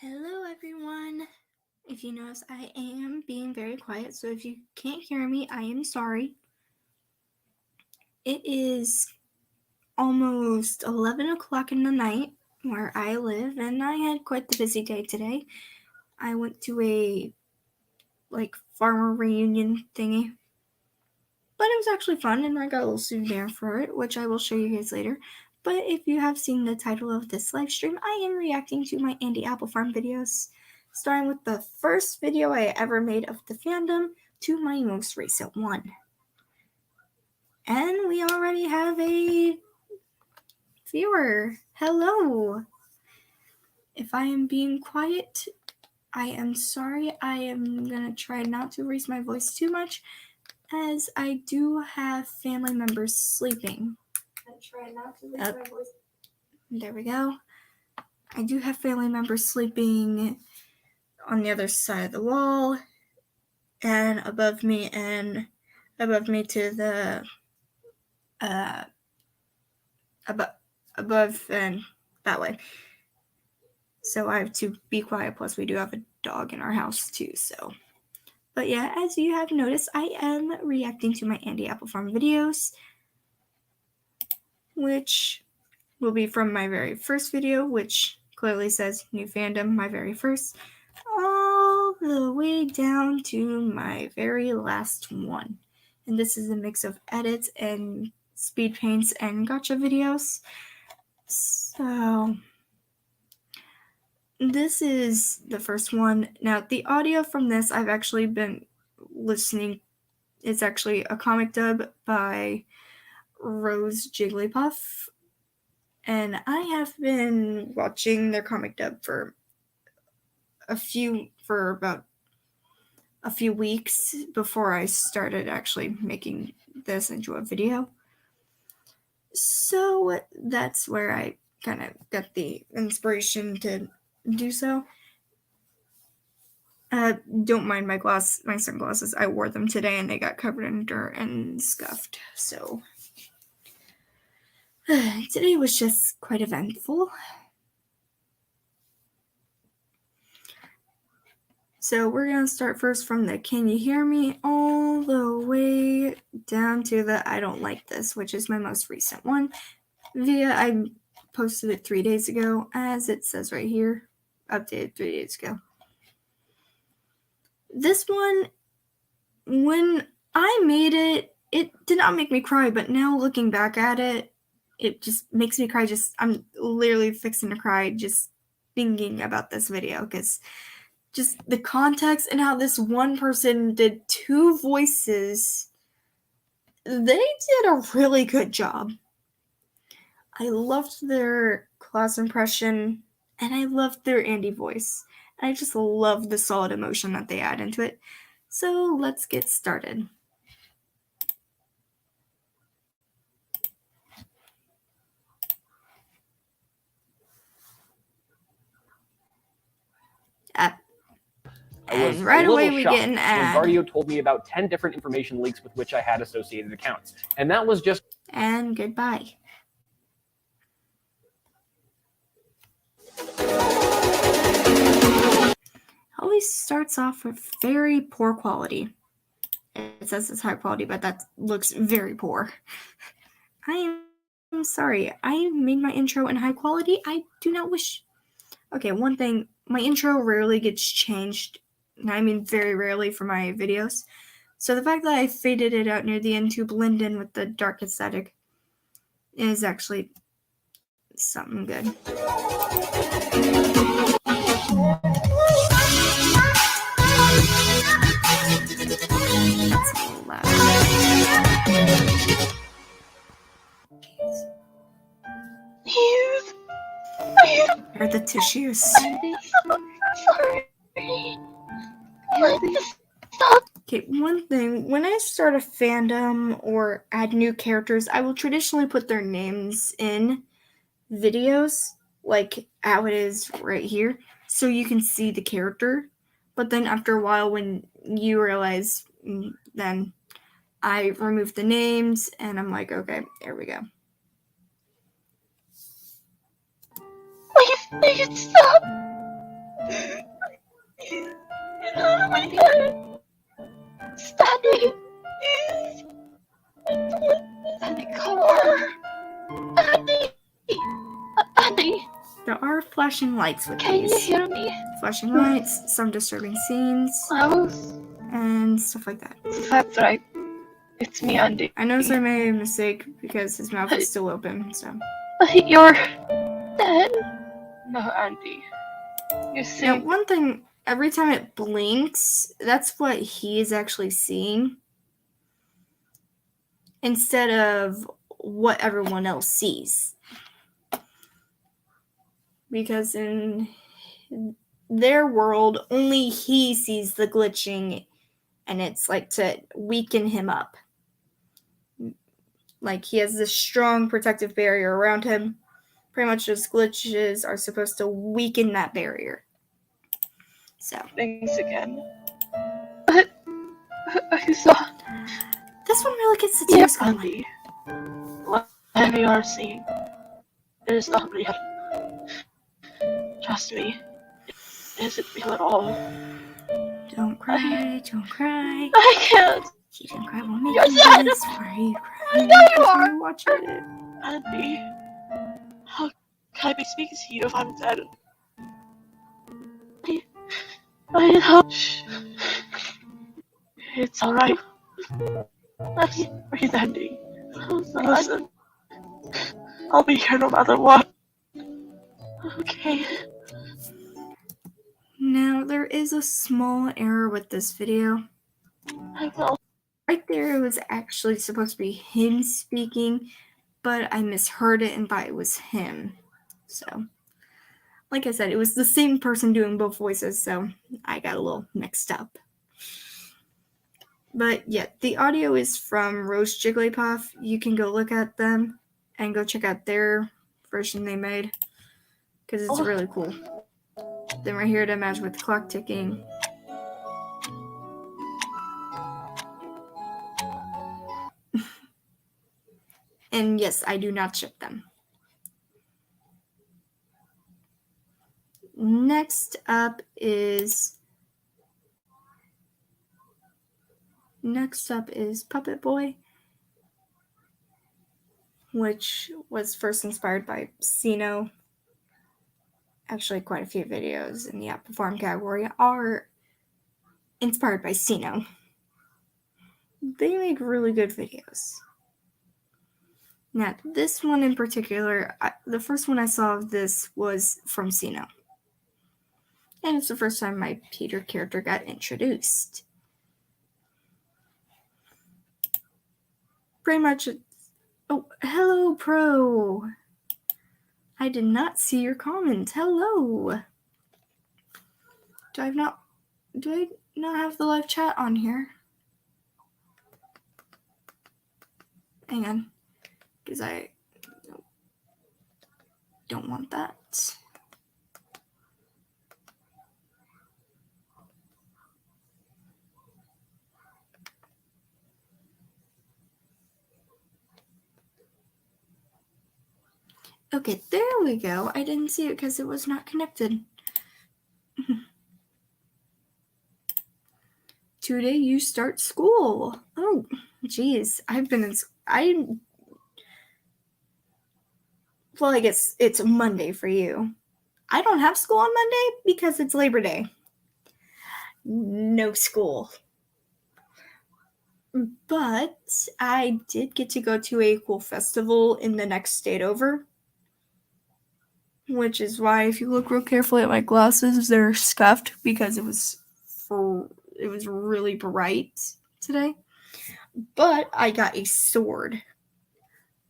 Hello everyone. If you notice, I am being very quiet, so if you can't hear me, I am sorry. It is almost 11 o'clock in the night where I live, and I had quite the busy day today. I went to a farmer reunion thingy, but it was actually fun, and I got a little souvenir for it, which I will show you guys later. But if you have seen the title of this live stream, I am reacting to my Andy Apple Farm videos, starting with the first video I ever made of the fandom to my most recent one. And we already have a viewer. Hello. If I am being quiet, I am sorry. I am going to try not to raise my voice too much, as I do have family members sleeping. Try not to raise my voice. There we go. I do have family members sleeping on the other side of the wall and above me to the above and that way. So I have to be quiet, plus we do have a dog in our house too, so. But yeah, as you have noticed, I am reacting to my Andy Apple Farm videos, which will be from my very first video, which clearly says new fandom, my very first, all the way down to my very last one. And this is a mix of edits and speed paints and gotcha videos. So this is the first one. Now the audio from this I've actually been listening. It's actually a comic dub by Rose Jigglypuff. And I have been watching their comic dub for about a few weeks before I started actually making this into a video. So that's where I kind of got the inspiration to do so. Don't mind my sunglasses. I wore them today and they got covered in dirt and scuffed. So today was just quite eventful. So we're going to start first from the "Can you hear me?" all the way down to the "I don't like this," which is my most recent one. I posted it 3 days ago, as it says right here, updated 3 days ago. This one, when I made it, it did not make me cry, but now looking back at it, it just makes me cry. I'm literally fixing to cry just thinking about this video, because just the context and how this one person did two voices, they did a really good job. I loved their class impression, and I loved their Andy voice. I just love the solid emotion that they add into it. So let's get started. And right away we get an ad. When Guardio told me about 10 different information leaks with which I had associated accounts. And that was just... And goodbye. Always starts off with very poor quality. It says it's high quality, but that looks very poor. I am sorry. I made my intro in high quality. I do not wish... Okay, one thing. My intro rarely gets changed. I mean very rarely for my videos. So the fact that I faded it out near the end to blend in with the dark aesthetic is actually something good. That's a little loud. Are the tissues? Sorry. Stop. Okay, one thing, when I start a fandom or add new characters, I will traditionally put their names in videos, like how it is right here, so you can see the character. But then after a while, when you realize, then I remove the names, and I'm like, okay, there we go. Please stop. Oh my god. Standing. Andy, come on. Andy. Andy, There are flashing lights with can you these. hear me? Flashing lights, some disturbing scenes, I was. and stuff like that. That's right. It's me, Andy. I noticed I made a mistake because his mouth is still open, so. You're dead. No, Andy. You see, Now, one thing, every time it blinks, that's what he is actually seeing. Instead of what everyone else sees. Because in their world, only he sees the glitching, and it's like to weaken him up. Like he has this strong protective barrier around him. Pretty much those glitches are supposed to weaken that barrier. So. things again. But I saw. This one really gets the Yeah, tears going. Andy. Whatever you're seeing, there's not real. Trust me, it isn't real at all. Don't cry, don't cry. I can't. You don't cry, we'll make You're you sad. this. Why are you I crying? know you Because are. we're watching it. Andy, how can I be speaking to you if I'm dead? I know. Shh. It's alright. Breathe, Andy. Listen, I'll be here no matter what. Okay. Now, there is a small error with this video. I will. Right there, it was actually supposed to be him speaking, but I misheard it and thought it was him. So, like I said, it was the same person doing both voices, so I got a little mixed up. But yeah, the audio is from Rose Jigglypuff. You can go look at them and go check out their version they made, because it's really cool. Then we're here to match with the clock ticking. And yes, I do not ship them. Next up is Puppet Boy, which was first inspired by Sino. Actually, quite a few videos in the Apple Farm category are inspired by Sino. They make really good videos. Now, this one in particular, the first one I saw of this was from Sino. And it's the first time my Peter character got introduced. Pretty much, oh, hello, Pro. I did not see your comment. Hello. Do I not have the live chat on here? Hang on. Because I don't want that. Okay, there we go. I didn't see it because it was not connected. Today you start school. Oh, geez. Well, I guess it's Monday for you. I don't have school on Monday because it's Labor Day. No school. But I did get to go to a cool festival in the next state over. Which is why, if you look real carefully at my glasses, they're scuffed because it was really bright today. But I got a sword.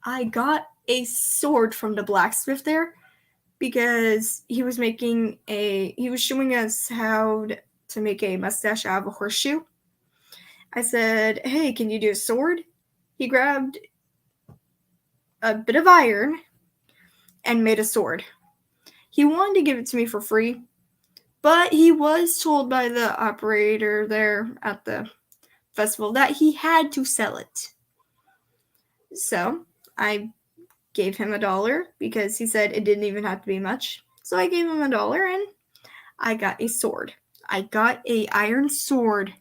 I got a sword from the blacksmith there because he was showing us how to make a mustache out of a horseshoe. I said, hey, can you do a sword? He grabbed a bit of iron and made a sword. He wanted to give it to me for free, but he was told by the operator there at the festival that he had to sell it. So I gave him $1 because he said it didn't even have to be much. So I gave him $1 and I got a sword. I got a iron sword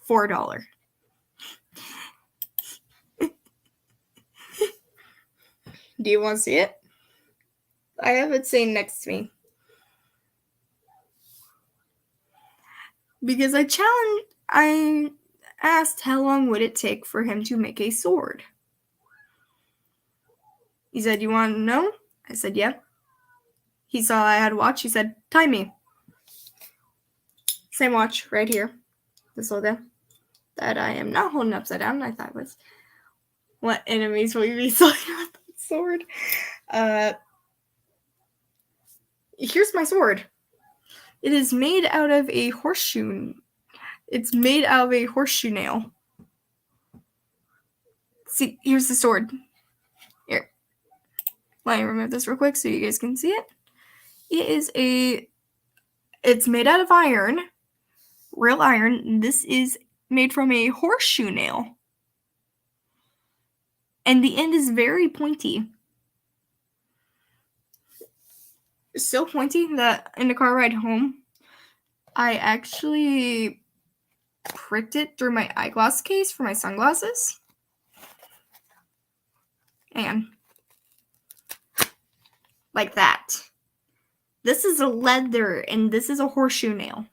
for $1. Do you want to see it? I have it sitting next to me. Because I asked how long would it take for him to make a sword. He said, "You want to know?" I said, "Yeah." He saw I had a watch. He said, "Time me." Same watch right here. This little guy that I am not holding upside down. I thought was, what enemies will you be selling with that sword? Here's my sword. It is made out of a horseshoe. It's made out of a horseshoe nail. See, here's the sword. Here. Let me remove this real quick so you guys can see it. It's made out of iron. Real iron. This is made from a horseshoe nail. And the end is very pointy. It's so pointy that in the car ride home, I actually pricked it through my eyeglass case for my sunglasses. And like that. This is a leather and this is a horseshoe nail.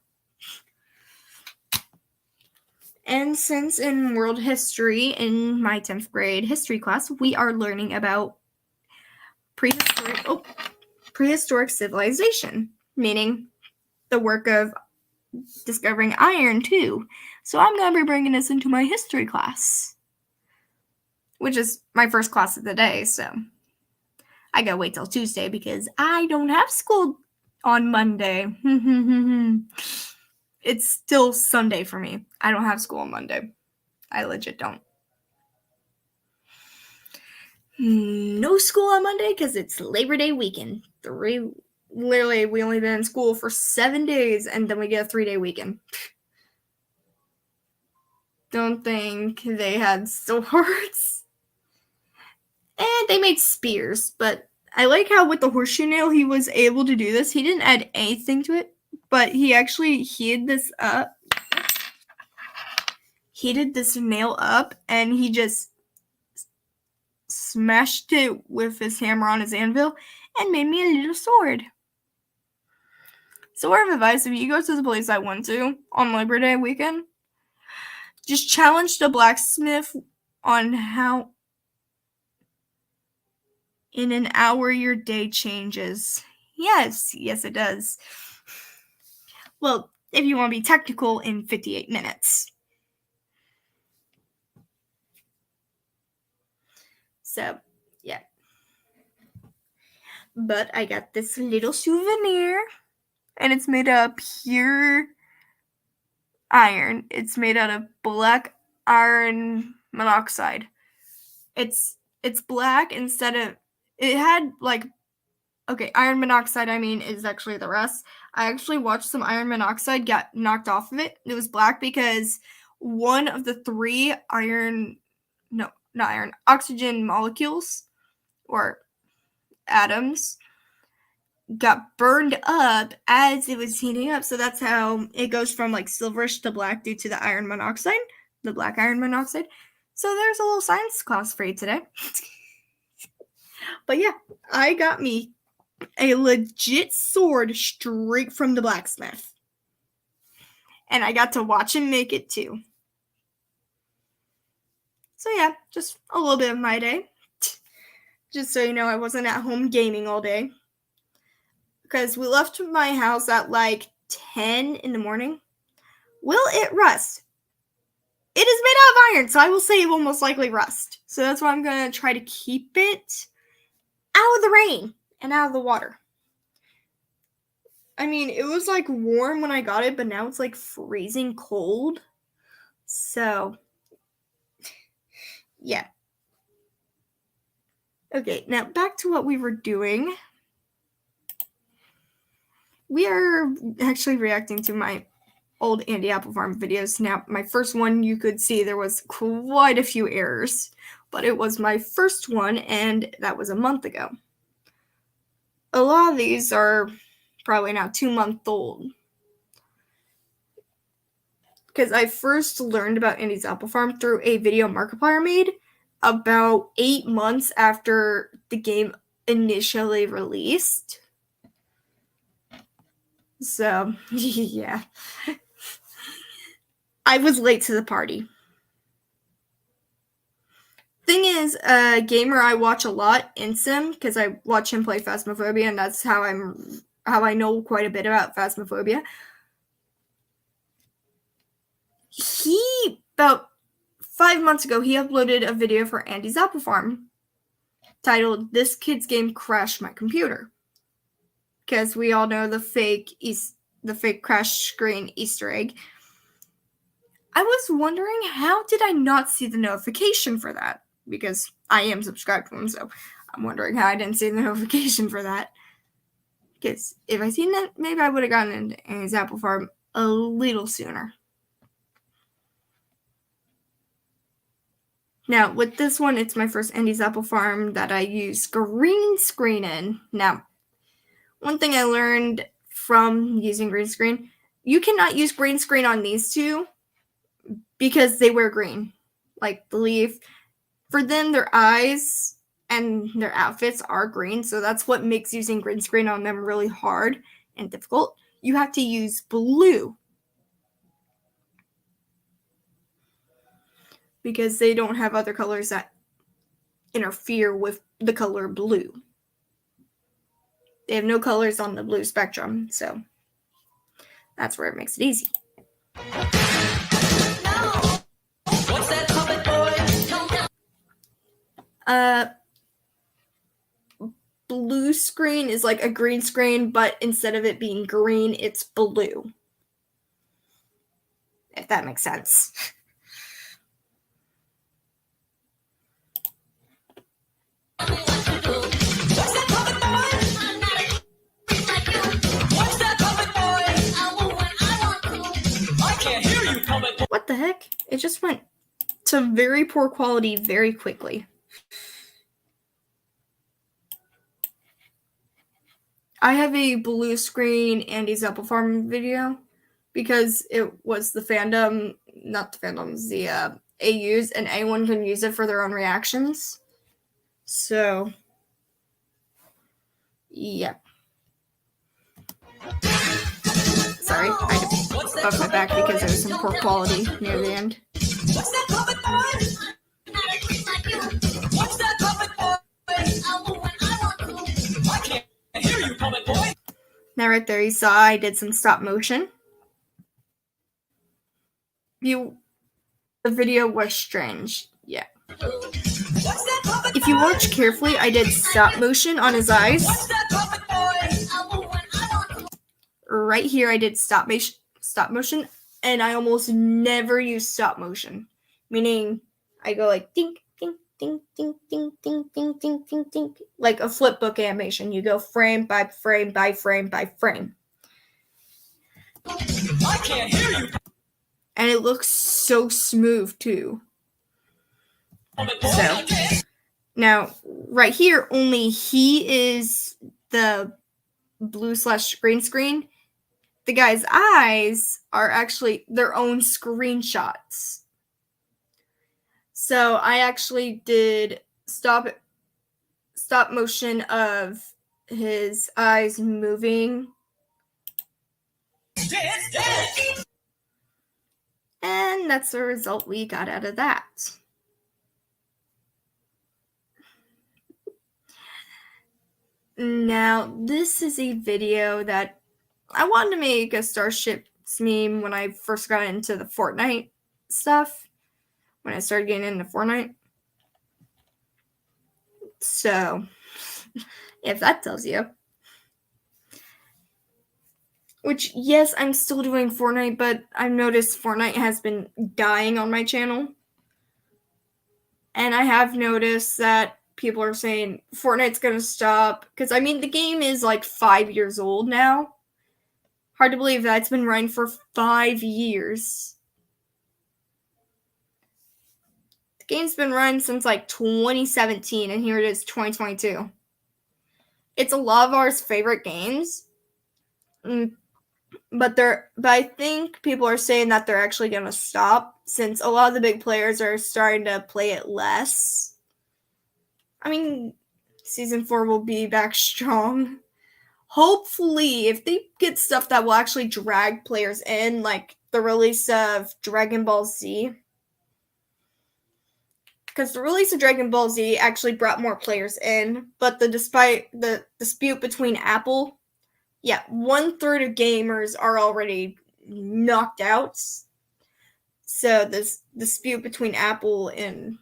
And since in world history, in my 10th grade history class, we are learning about prehistoric civilization, meaning the work of discovering iron too. So I'm going to be bringing this into my history class, which is my first class of the day, so I gotta wait till Tuesday because I don't have school on Monday. It's still Sunday for me. I don't have school on Monday. I legit don't. No school on Monday because it's Labor Day weekend. Literally, we only been in school for 7 days and then we get a 3-day weekend. Don't think they had swords. And they made spears, but I like how with the horseshoe nail he was able to do this. He didn't add anything to it, but he actually heated this up. Heated this nail up, and he just smashed it with his hammer on his anvil and made me a little sword. So word of advice, if you go to the place I went to on Labor Day weekend, just challenge the blacksmith on how in an hour your day changes. Yes, it does. Well, if you want to be technical, in 58 minutes. So, yeah. But I got this little souvenir, and it's made out of pure iron. It's made out of black iron monoxide. It's black instead of, it had like, okay, iron monoxide, is actually the rust. I actually watched some iron monoxide get knocked off of it. It was black because one of the 3 oxygen molecules or atoms got burned up as it was heating up. So that's how it goes from like silverish to black due to the iron monoxide, the black iron monoxide. So there's a little science class for you today. But yeah, I got me a legit sword straight from the blacksmith. And I got to watch him make it too. So yeah, just a little bit of my day. Just so you know, I wasn't at home gaming all day. Because we left my house at like 10 in the morning. Will it rust? It is made out of iron, so I will say it will most likely rust. So that's why I'm going to try to keep it out of the rain and out of the water. It was like warm when I got it, but now it's like freezing cold. So, yeah. Okay, now back to what we were doing. We are actually reacting to my old Andy Apple Farm videos. Now, my first one, you could see there was quite a few errors, but it was my first one, and that was a month ago. A lot of these are probably now 2 months old. Because I first learned about Andy's Apple Farm through a video Markiplier made about 8 months after the game initially released. So, yeah. I was late to the party. Thing is, a gamer I watch a lot, Insym, because I watch him play Phasmophobia, and that's how I know quite a bit about Phasmophobia. He, about 5 months ago, he uploaded a video for Andy's Apple Farm titled "This Kid's Game Crashed My Computer," because we all know the fake crash screen Easter egg. I was wondering, how did I not see the notification for that? Because I am subscribed to him, so I'm wondering how I didn't see the notification for that. Because if I seen that, maybe I would have gotten into Andy's Apple Farm a little sooner. Now, with this one, it's my first Andy's Apple Farm that I use green screen in. Now, one thing I learned from using green screen, you cannot use green screen on these two because they wear green. Like the leaf. For them, their eyes and their outfits are green, so that's what makes using green screen on them really hard and difficult. You have to use blue because they don't have other colors that interfere with the color blue. They have no colors on the blue spectrum, so that's where it makes it easy. Blue screen is like a green screen, but instead of it being green, it's blue. If that makes sense. What the heck? It just went to very poor quality very quickly. I have a blue screen Andy's Apple Farm video because it was the fandom, not the fandoms, the AUs, and anyone can use it for their own reactions. So, yeah. Sorry, I had to buff my back because there was some poor quality near the end. Now right there you saw I did some stop motion. The video was strange. Yeah. If you watch carefully, I did stop motion on his eyes. Right here I did stop motion, and I almost never use stop motion. Meaning I go like ding ding ding ding ding ding ding ding ding ding, like a flip book animation. You go frame by frame by frame by frame. I can't hear you. And it looks so smooth too. So now right here, only he is the blue/green screen. The guy's eyes are actually their own screenshots. So I actually did stop motion of his eyes moving. And that's the result we got out of that. Now, this is a video that I wanted to make a Starships meme when I first got into the Fortnite stuff. When I started getting into Fortnite. So, if that tells you. Which, yes, I'm still doing Fortnite, but I've noticed Fortnite has been dying on my channel. And I have noticed that people are saying Fortnite's going to stop. Because, I mean, the game is like 5 years old now. Hard to believe that it's been running for 5 years. The game's been running since like 2017, and here it is, 2022. It's a lot of our favorite games. But I think people are saying that they're actually going to stop since a lot of the big players are starting to play it less. I mean, season 4 will be back strong. Hopefully, if they get stuff that will actually drag players in, like the release of Dragon Ball Z. Because the release of Dragon Ball Z actually brought more players in, but despite the dispute between Apple, 1/3 of gamers are already knocked out. So this dispute between Apple and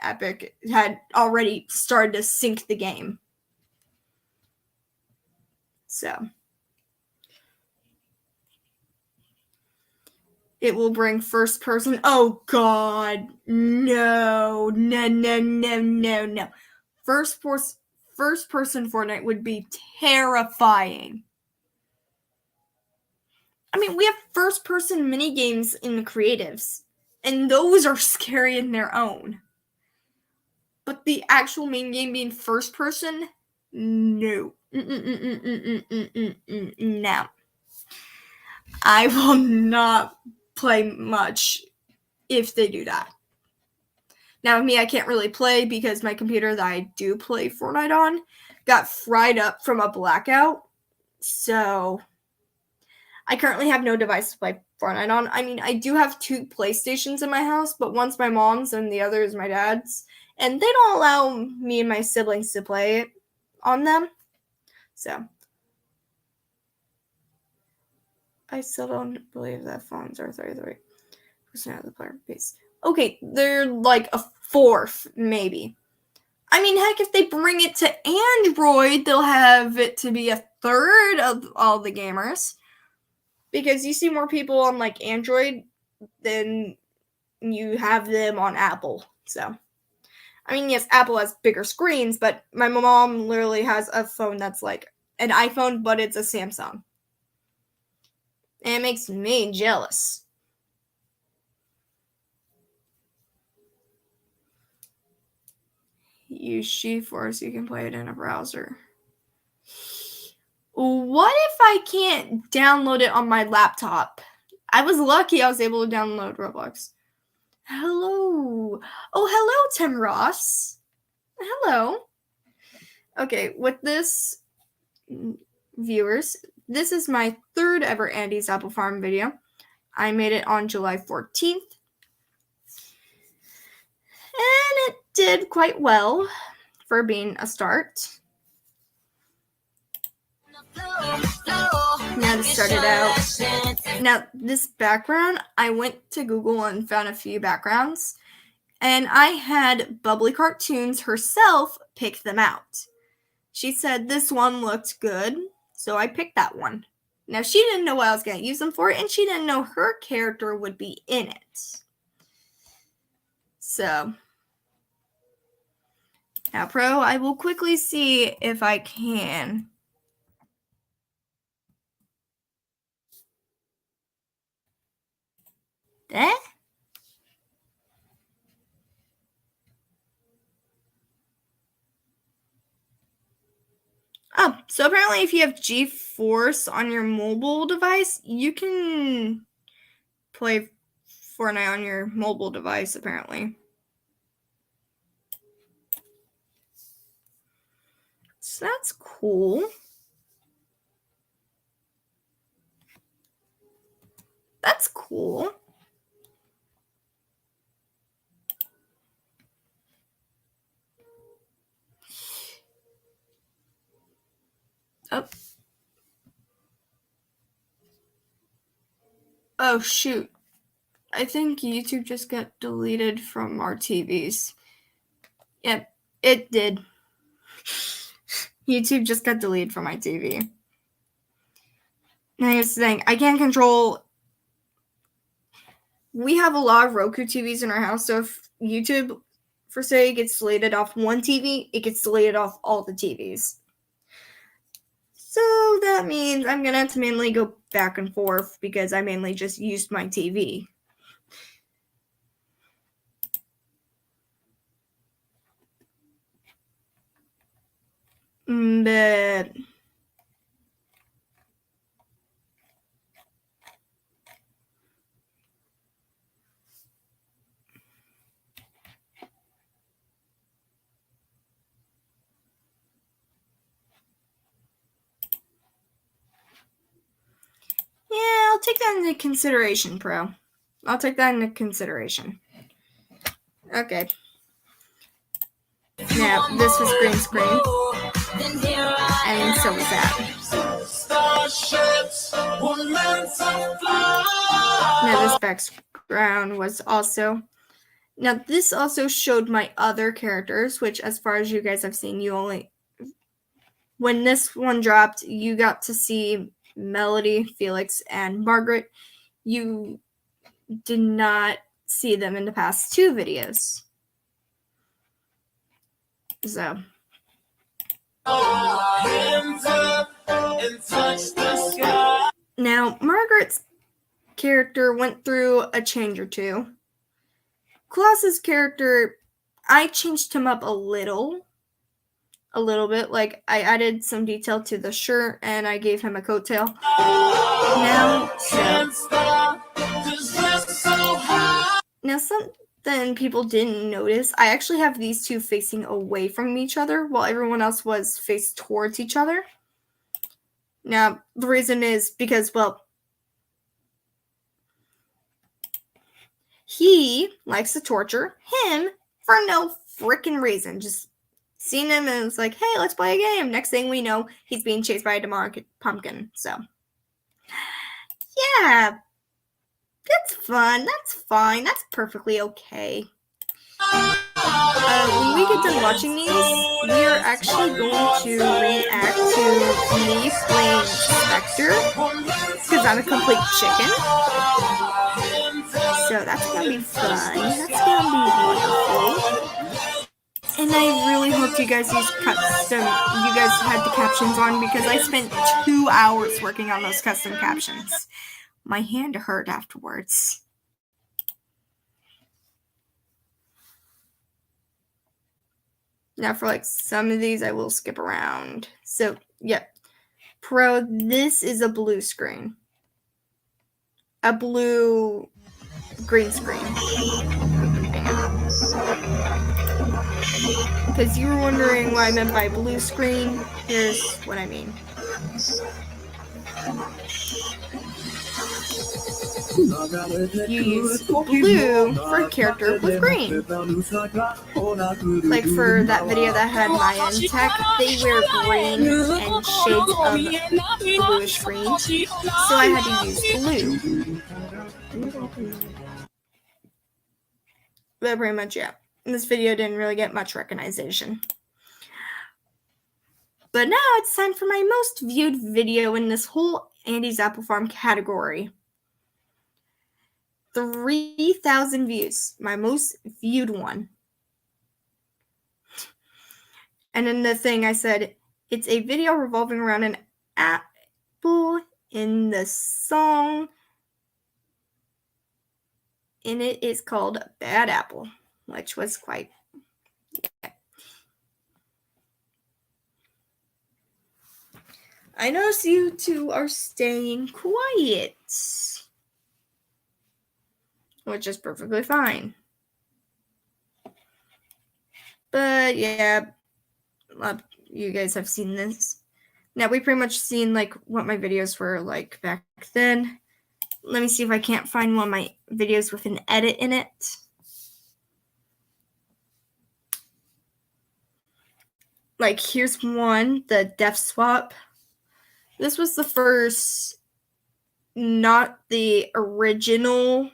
Epic had already started to sink the game. So it will bring first person. Oh God, no. First person Fortnite would be terrifying. I mean, we have first person mini games in the creatives, and those are scary in their own. But the actual main game being first person, no. No. I will not play much if they do that. Now, me, I can't really play because my computer that I do play Fortnite on got fried up from a blackout. So I currently have no device to play Fortnite on. I mean, I do have 2 PlayStations in my house, but one's my mom's and the other is my dad's. And they don't allow me and my siblings to play on them. So I still don't believe that phones are 33% of the player base. Okay, they're like a fourth, maybe. I mean, heck, if they bring it to Android, they'll have it to be a third of all the gamers. Because you see more people on, like, Android than you have them on Apple. So, I mean, yes, Apple has bigger screens, but my mom literally has a phone that's like an iPhone, but it's a Samsung. And it makes me jealous. Use GeForce, you can play it in a browser. What if I can't download it on my laptop? I was lucky I was able to download Roblox. Hello. Oh, hello, Tim Ross. Hello. Okay, with this, viewers, this is my 3rd ever Andy's Apple Farm video. I made it on July 14th. And it did quite well for being a start. Now to start it out. Now, this background, I went to Google and found a few backgrounds. And I had Bubbly Cartoons herself pick them out. She said this one looked good, so I picked that one. Now, she didn't know what I was going to use them for, and she didn't know her character would be in it. So, now, Pro, I will quickly see if I can. That? Oh, so apparently if you have GeForce on your mobile device, you can play Fortnite on your mobile device, apparently. So that's cool. That's cool. Oh. Oh, shoot. I think YouTube just got deleted from our TVs. Yep, it did. YouTube just got deleted from my TV. Now here's the thing. I can't control... We have a lot of Roku TVs in our house, so if YouTube, for say, gets deleted off one TV, it gets deleted off all the TVs. So that means I'm going to have to mainly go back and forth because I mainly just used my TV. But take that into consideration, Pro. I'll take that into consideration. Okay. Now, this was green screen. And so was that. Now, this background was also... Now, this also showed my other characters, which, as far as you guys have seen, you only... When this one dropped, you got to see Melody, Felix, and Margaret. You did not see them in the past 2 videos. So. Now, Margaret's character went through a change or 2. Klaus's character, I changed him up a little bit. Like, I added some detail to the shirt and I gave him a coattail. Now something people didn't notice, I actually have these 2 facing away from each other while everyone else was faced towards each other. Now, the reason is because, well, he likes to torture him for no freaking reason. Just seen him and it's like, hey, let's play a game. Next thing we know, he's being chased by a demonic pumpkin. So, yeah, that's fun. That's fine. That's perfectly okay. When we get done watching these, we are actually going to react to me playing Spectre because I'm a complete chicken. So that's going to be fun. That's going to be wonderful. And I really hope you guys had the captions on because I spent 2 hours working on those custom captions. My hand hurt afterwards. Now for like some of these I will skip around. So, yeah. Pro, this is a blue screen. A blue green screen. Because you were wondering what I meant by blue screen, here's what I mean. You use blue for a character with green. Like for that video that had Maya and Tech, they wear green and shades of bluish green, so I had to use blue. But pretty much, yeah. This video didn't really get much recognition. But now it's time for my most viewed video in this whole Andy's Apple Farm category. 3,000 views. My most viewed one. And in the thing I said, it's a video revolving around an apple in the song. And it is called Bad Apple, which was quite... Yeah. I notice you two are staying quiet, which is perfectly fine. But yeah, you guys have seen this. Now we pretty much seen like what my videos were like back then. Let me see if I can't find one of my videos with an edit in it. Like here's one, the Def Swap. This was the first, not the original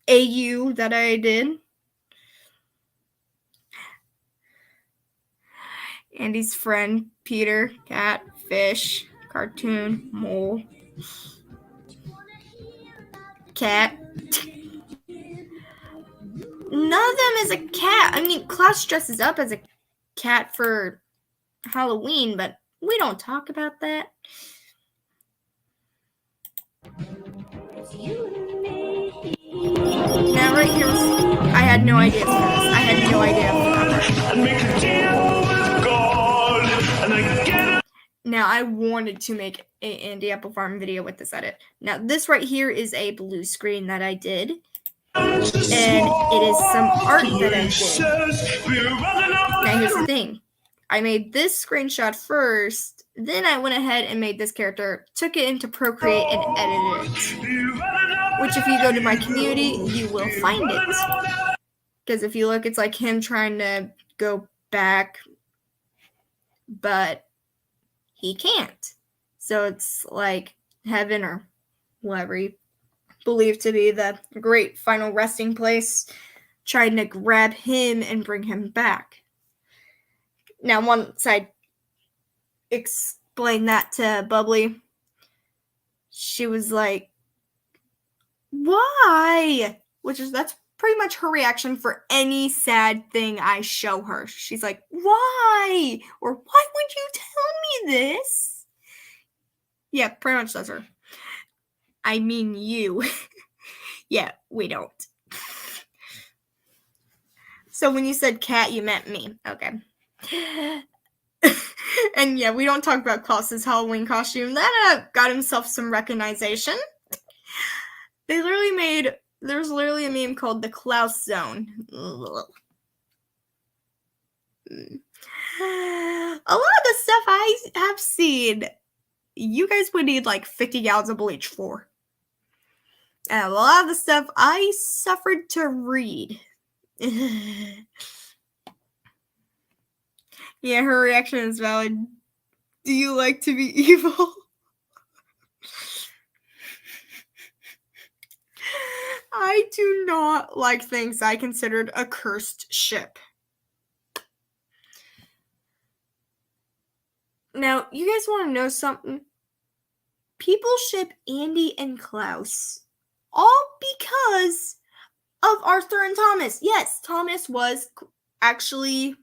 AU that I did. Andy's friend, Peter, cat, fish, cartoon, mole, cat. None of them is a cat. I mean, Klaus dresses up as a cat for Halloween, but we don't talk about that. Now right here, I had no idea for this. I had no idea. Now I wanted to make an Andy Apple Farm video with this edit. Now this right here is a blue screen that I did. And it is some art that I did. Now here's the thing. I made this screenshot first Then I went ahead and made this character, took it into Procreate and edited it. Which if you go to my community, you will find it. Because if you look, it's like him trying to go back, but he can't. So it's like heaven or whatever you believe to be the great final resting place, trying to grab him and bring him back. Now, once I explained that to Bubbly, she was like, why? That's pretty much her reaction for any sad thing I show her. She's like, why? Or why would you tell me this? Yeah, pretty much that's her. I mean you. Yeah, we don't. So when you said cat, you meant me. Okay. And yeah, we don't talk about Klaus's Halloween costume. That got himself some recognition. There's literally a meme called the Klaus Zone. A lot of the stuff I have seen, you guys would need like 50 gallons of bleach for. And a lot of the stuff I suffered to read. Yeah, her reaction is valid. Do you like to be evil? I do not like things I considered a cursed ship. Now, you guys want to know something? People ship Andy and Klaus all because of Arthur and Thomas. Yes, Thomas was actually,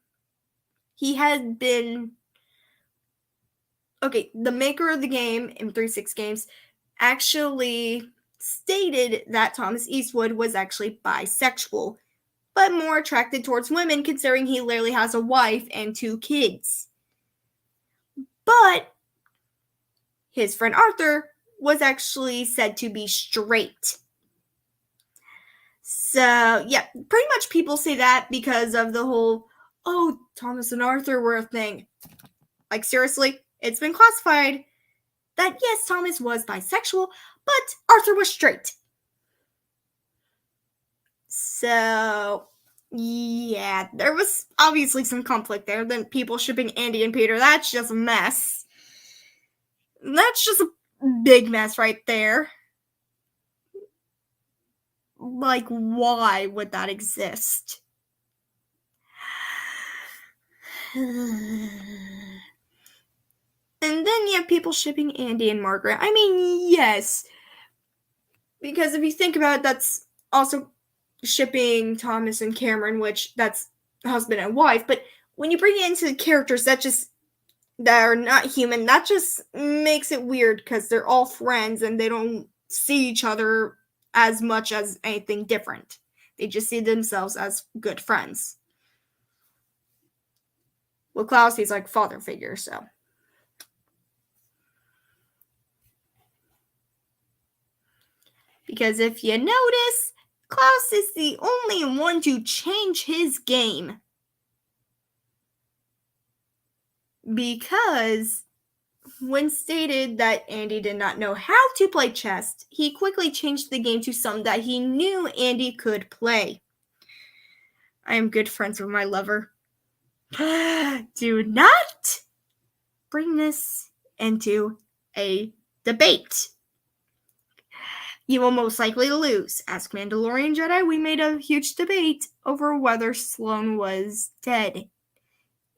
he had been, okay, the maker of the game in 3.6 Games actually stated that Thomas Eastwood was actually bisexual, but more attracted towards women considering he literally has a wife and 2 kids. But his friend Arthur was actually said to be straight. So, yeah, pretty much people say that because of the whole, oh, Thomas and Arthur were a thing. Like, seriously, it's been classified that, yes, Thomas was bisexual, but Arthur was straight. So, yeah, there was obviously some conflict there. Then people shipping Andy and Peter, that's just a mess. That's just a big mess right there. Like, why would that exist? And then you have people shipping Andy and Margaret. I mean, yes. Because if you think about it, that's also shipping Thomas and Cameron, which that's husband and wife. But when you bring it into the characters that are not human, that just makes it weird because they're all friends and they don't see each other as much as anything different. They just see themselves as good friends. Well, Klaus, he's like father figure, so. Because if you notice, Klaus is the only one to change his game. Because when stated that Andy did not know how to play chess, he quickly changed the game to some that he knew Andy could play. I am good friends with my lover. Do not bring this into a debate. You will most likely lose. Ask Mandalorian Jedi. We made a huge debate over whether Sloane was dead.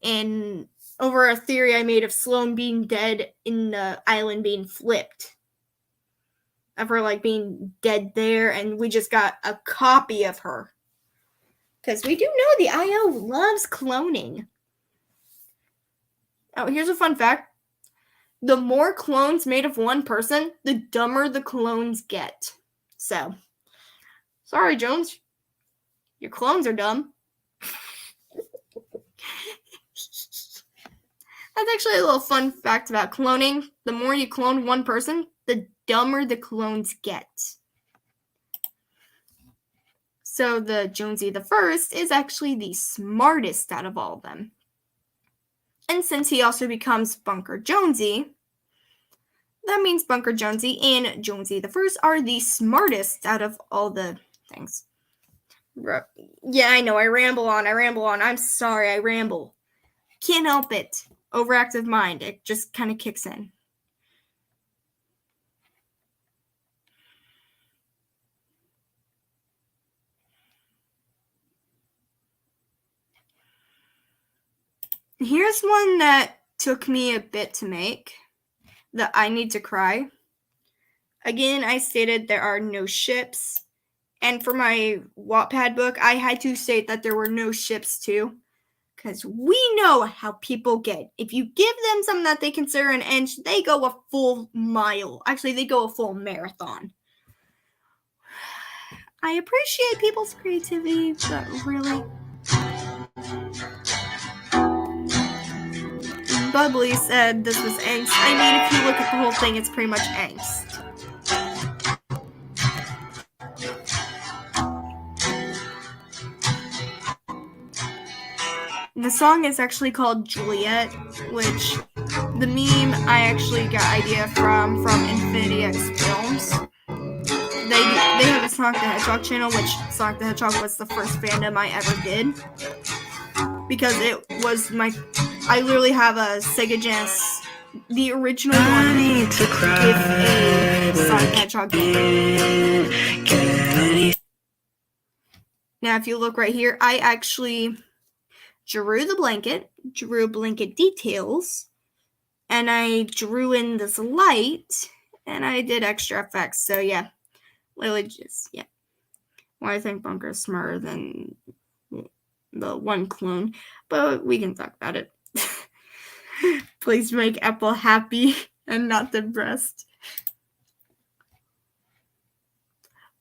And over a theory I made of Sloane being dead in the island being flipped. Of her, like, being dead there, and we just got a copy of her. Because we do know the IO loves cloning. Oh, here's a fun fact. The more clones made of one person, the dumber the clones get. So, sorry, Jones. Your clones are dumb. That's actually a little fun fact about cloning. The more you clone one person, the dumber the clones get. So the Jonesy the First is actually the smartest out of all of them. And since he also becomes Bunker Jonesy, that means Bunker Jonesy and Jonesy the First are the smartest out of all the things. Yeah, I know, I ramble on. I'm sorry, I ramble. Can't help it. Overactive mind, it just kind of kicks in. Here's one that took me a bit to make. The I Need to Cry. Again, I stated there are no ships. And for my Wattpad book, I had to state that there were no ships too. Because we know how people get. If you give them something that they consider an inch, they go a full mile. Actually, they go a full marathon. I appreciate people's creativity, but really... Bubbly said this was angst. I mean, if you look at the whole thing, it's pretty much angst. The song is actually called Juliet, which the meme I actually got idea from Infinity X Films. They have a Sonic the Hedgehog channel, which Sonic the Hedgehog was the first fandom I ever did. Because it was I literally have a Sega Genesis, the original one, with a Sonic the Hedgehog game. Now, if you look right here, I actually drew the blanket, drew blanket details, and I drew in this light, and I did extra effects. So, yeah, literally just, yeah. Well, I think Bunker is smarter than the one clone, but we can talk about it. Please make Apple happy and not depressed.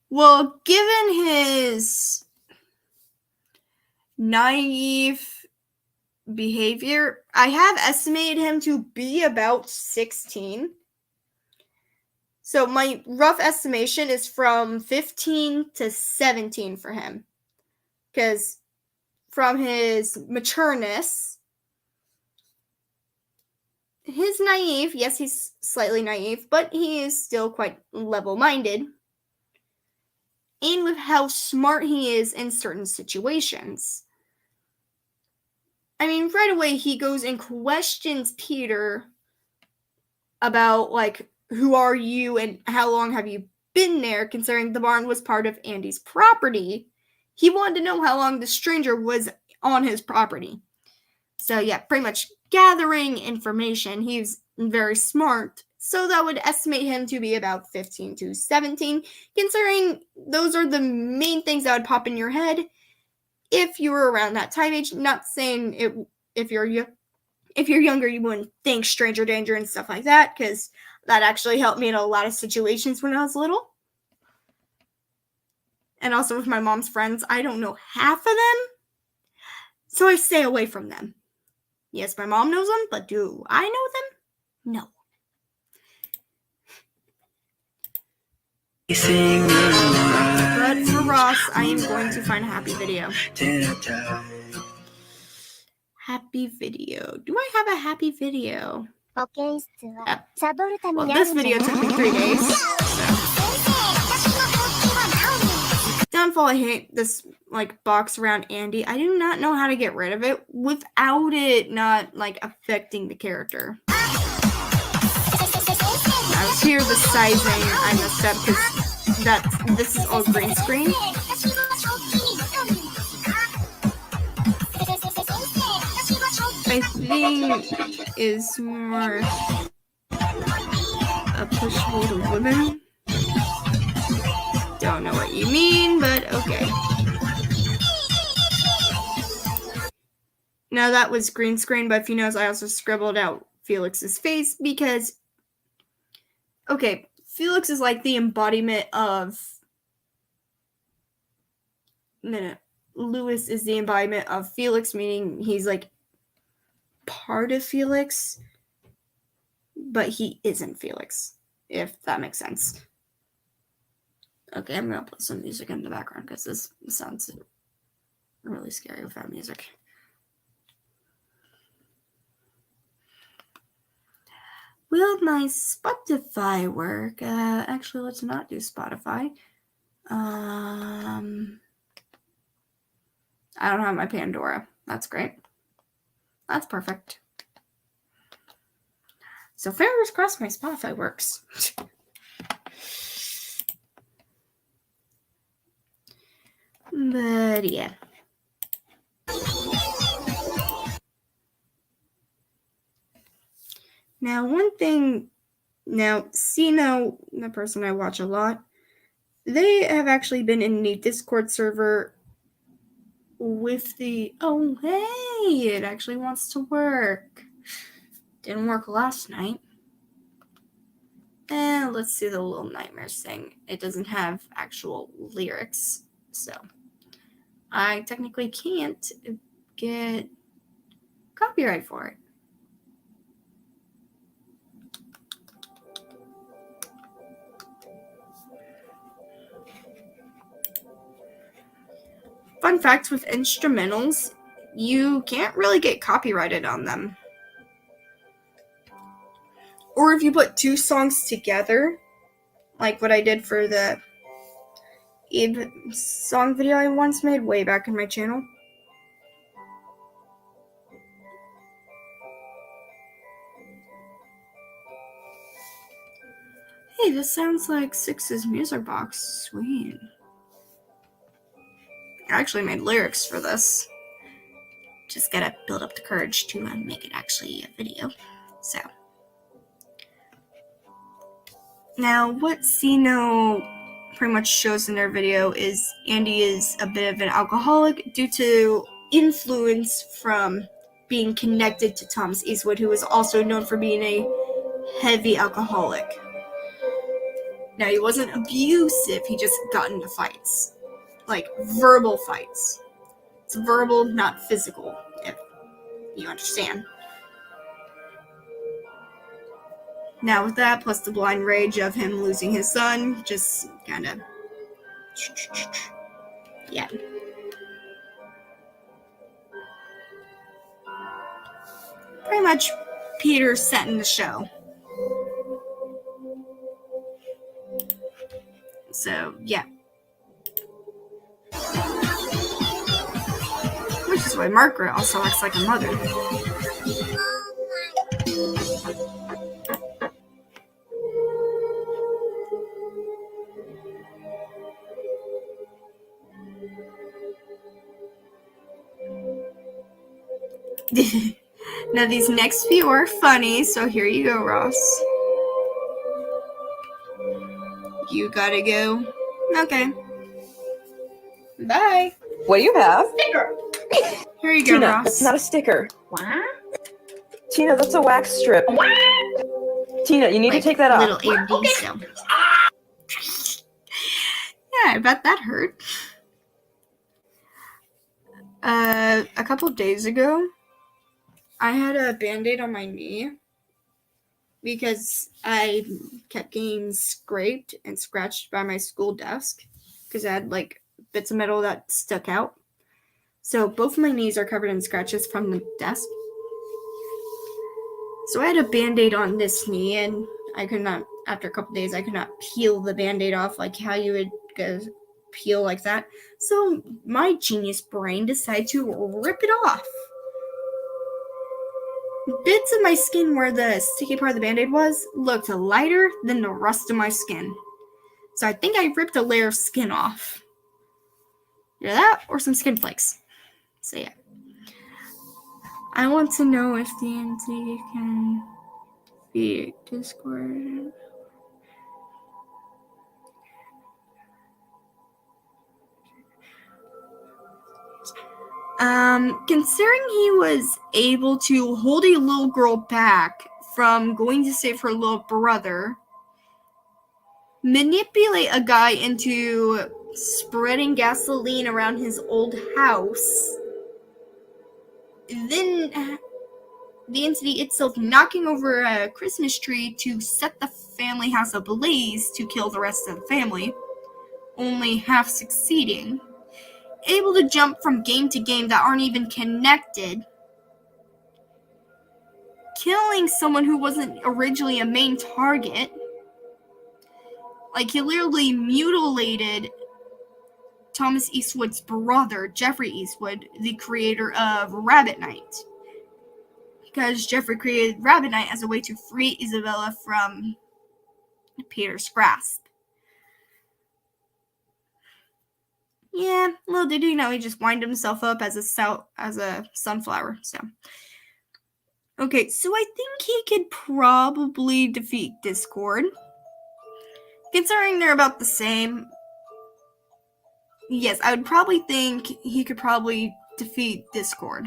Well, given his naive behavior, I have estimated him to be about 16. So my rough estimation is from 15 to 17 for him. Because from his matureness, his naive, yes, he's slightly naive, but he is still quite level-minded. And with how smart he is in certain situations. I mean, right away he goes and questions Peter about, like, who are you and how long have you been there, considering the barn was part of Andy's property. He wanted to know how long the stranger was on his property. So, yeah, pretty much gathering information. He's very smart. So that would estimate him to be about 15 to 17, considering those are the main things that would pop in your head if you were around that time age. Not saying if you're younger, you wouldn't think stranger danger and stuff like that, because that actually helped me in a lot of situations when I was little. And also with my mom's friends, I don't know half of them, so I stay away from them. Yes, my mom knows them, but do I know them? No. But for Ross, I am going to find a happy video. Happy video. Do I have a happy video? Yep. Well, this video took me 3 days. So. Downfall, I hate this like box around Andy. I do not know how to get rid of it without it not like affecting the character. Now here the sizing I messed up because this is all green screen. I think is more applicable to women. Don't know what you mean, but okay. Now that was green screen, but if you notice, I also scribbled out Felix's face because, okay, Felix is like the embodiment of, Lewis is the embodiment of Felix, meaning he's like part of Felix, but he isn't Felix, if that makes sense. Okay, I'm gonna put some music in the background because this sounds really scary without music. Will my Spotify work? Actually, let's not do Spotify. I don't have my Pandora. That's great. That's perfect. So fingers crossed my Spotify works. But yeah. Now, one thing, Sino, the person I watch a lot, they have actually been in the Discord server with the, oh, hey, it actually wants to work. Didn't work last night. And let's see the Little Nightmares thing. It doesn't have actual lyrics, so I technically can't get copyright for it. Fun fact with instrumentals, you can't really get copyrighted on them. Or if you put two songs together, like what I did for the Eve song video I once made way back in my channel. Hey, this sounds like Six's music box. Sweet. I actually made lyrics for this. Just gotta build up the courage to make it actually a video. So. Now, what Sino pretty much shows in their video is Andy is a bit of an alcoholic due to influence from being connected to Thomas Eastwood, who is also known for being a heavy alcoholic. Now, he wasn't abusive, he just got into fights. Like, verbal fights. It's verbal, not physical, if you understand. Now, with that, plus the blind rage of him losing his son, just kind of... yeah. Pretty much Peter setting the show. So, yeah. Which is why Margaret also acts like a mother. Now these next few are funny, so here you go, Ross. You gotta go. Okay. Bye. What do you have? Sticker. Here you go, Tina, Ross. that's not a sticker. What? Tina, that's a wax strip. What? Tina, you need to take that off. Little Andy, so. Yeah, I bet that hurt. A couple of days ago, I had a band-aid on my knee because I kept getting scraped and scratched by my school desk because I had like bits of metal that stuck out. So both of my knees are covered in scratches from the desk. So I had a band-aid on this knee, and I could not, after a couple days, I could not peel the band-aid off like how you would go peel like that. So my genius brain decided to rip it off. Bits of my skin where the sticky part of the band-aid was looked lighter than the rest of my skin. So I think I ripped a layer of skin off. Either that or some skin flakes. So yeah. I want to know if the entity can be Discord. Considering he was able to hold a little girl back from going to save her little brother, manipulate a guy into spreading gasoline around his old house, then the entity itself knocking over a Christmas tree to set the family house ablaze to kill the rest of the family, only half succeeding, able to jump from game to game that aren't even connected, killing someone who wasn't originally a main target. Like, he literally mutilated Thomas Eastwood's brother, Jeffrey Eastwood, the creator of Rabbit Knight. Because Jeffrey created Rabbit Knight as a way to free Isabella from Peter's grasp. Yeah, little did you know, he just wind himself up as a sunflower. So, okay, so I think he could probably defeat Discord. Considering they're about the same, yes, I would probably think he could probably defeat Discord.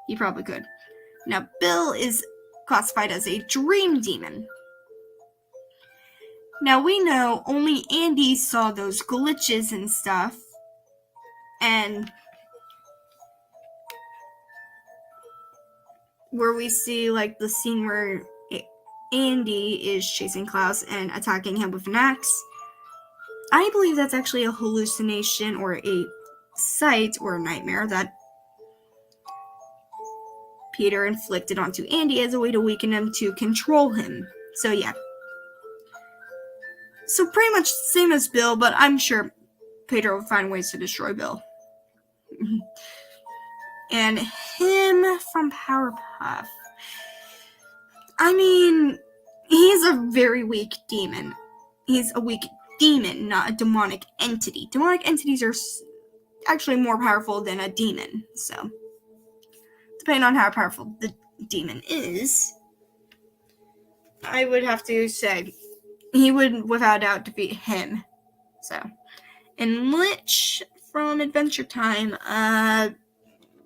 He probably could. Now, Bill is classified as a dream demon. Now, we know only Andy saw those glitches and stuff. And where we see, like, the scene where Andy is chasing Klaus and attacking him with an axe. I believe that's actually a hallucination or a sight or a nightmare that Peter inflicted onto Andy as a way to weaken him to control him. So, yeah. So, pretty much the same as Bill, but I'm sure Peter will find ways to destroy Bill. And him from Powerpuff. I mean, he's a very weak demon. He's a weak demon, not a demonic entity. Demonic entities are actually more powerful than a demon. So, depending on how powerful the demon is, I would have to say he would, without a doubt, defeat him. So, and Lich from Adventure Time,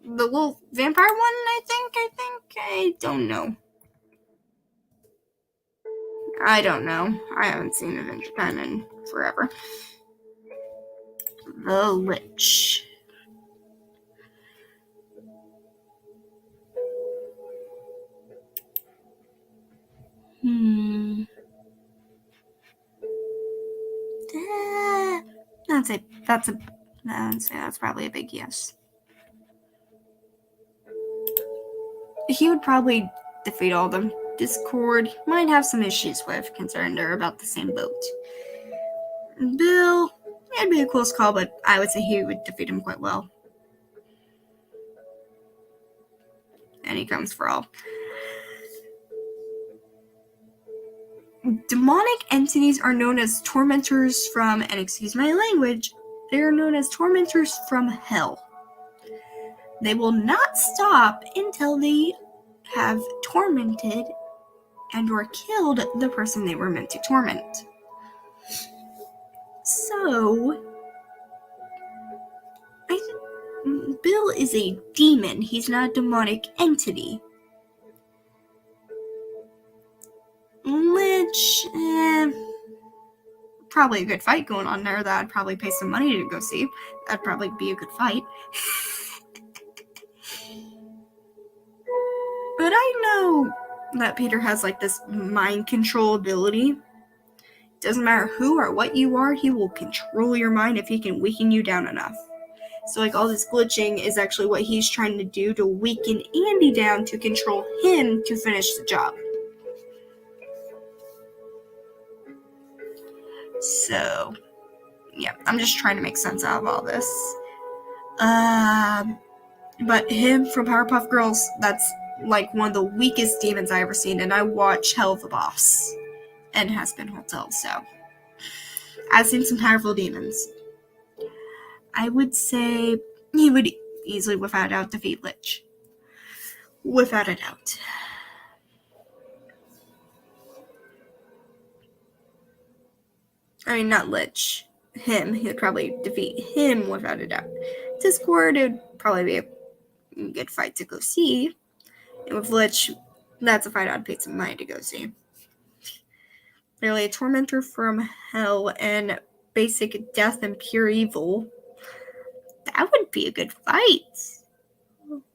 the little vampire one, I don't know. I don't know. I haven't seen Adventure Time in forever. The Lich. That's probably a big yes. He would probably defeat all of them. Discord might have some issues with, considering they're about the same boat. Bill, it'd be a close call, but I would say he would defeat him quite well. And he comes for all. Demonic entities are known as tormentors from, and excuse my language, they are known as tormentors from hell. They will not stop until they have tormented and or killed the person they were meant to torment. So, Bill is a demon. He's not a demonic entity. Lich, probably a good fight going on there that I'd probably pay some money to go see. That'd probably be a good fight. But I know that Peter has like this mind control ability. Doesn't matter who or what you are, he will control your mind if he can weaken you down enough. So like all this glitching is actually what he's trying to do to weaken Andy down to control him to finish the job. So, yeah, I'm just trying to make sense out of all this. But him from Powerpuff Girls, that's like one of the weakest demons I ever seen, and I watch Hell of a Boss and Hazbin Hotel, so I've seen some powerful demons. I would say he would easily, without a doubt, defeat Lich. Without a doubt. I mean, not Lich. Him. He would probably defeat him without a doubt. Discord, it would probably be a good fight to go see. And with Lich, that's a fight I'd pay some money to go see. Clearly a tormentor from hell and basic death and pure evil. That would be a good fight.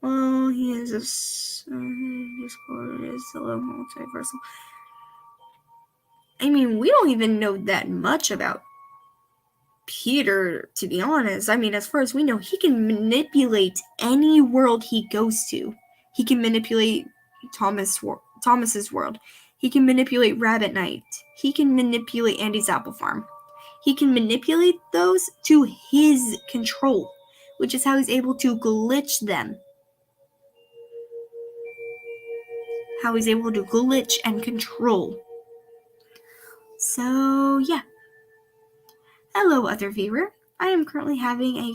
Well, he is Discord is a little multiversal. I mean, we don't even know that much about Peter, to be honest. I mean, as far as we know, he can manipulate any world he goes to. He can manipulate Thomas's world. He can manipulate Rabbit Knight. He can manipulate Andy's apple farm. He can manipulate those to his control, which is how he's able to glitch them. How he's able to glitch and control. So, yeah. Hello, other viewer. I am currently having a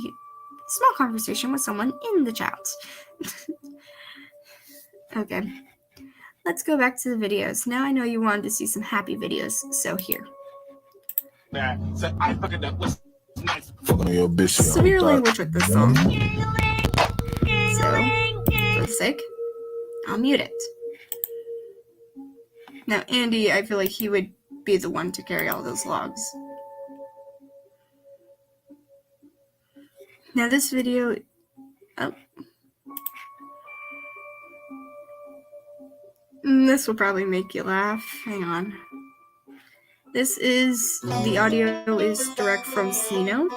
small conversation with someone in the chat. Okay. Let's go back to the videos. Now I know you wanted to see some happy videos, so here. Severe language with this song. So, for the sake, I'll mute it. Now, Andy, I feel like he would be the one to carry all those logs. Now, this video... Oh. This will probably make you laugh. Hang on. This is... The audio is direct from Sino.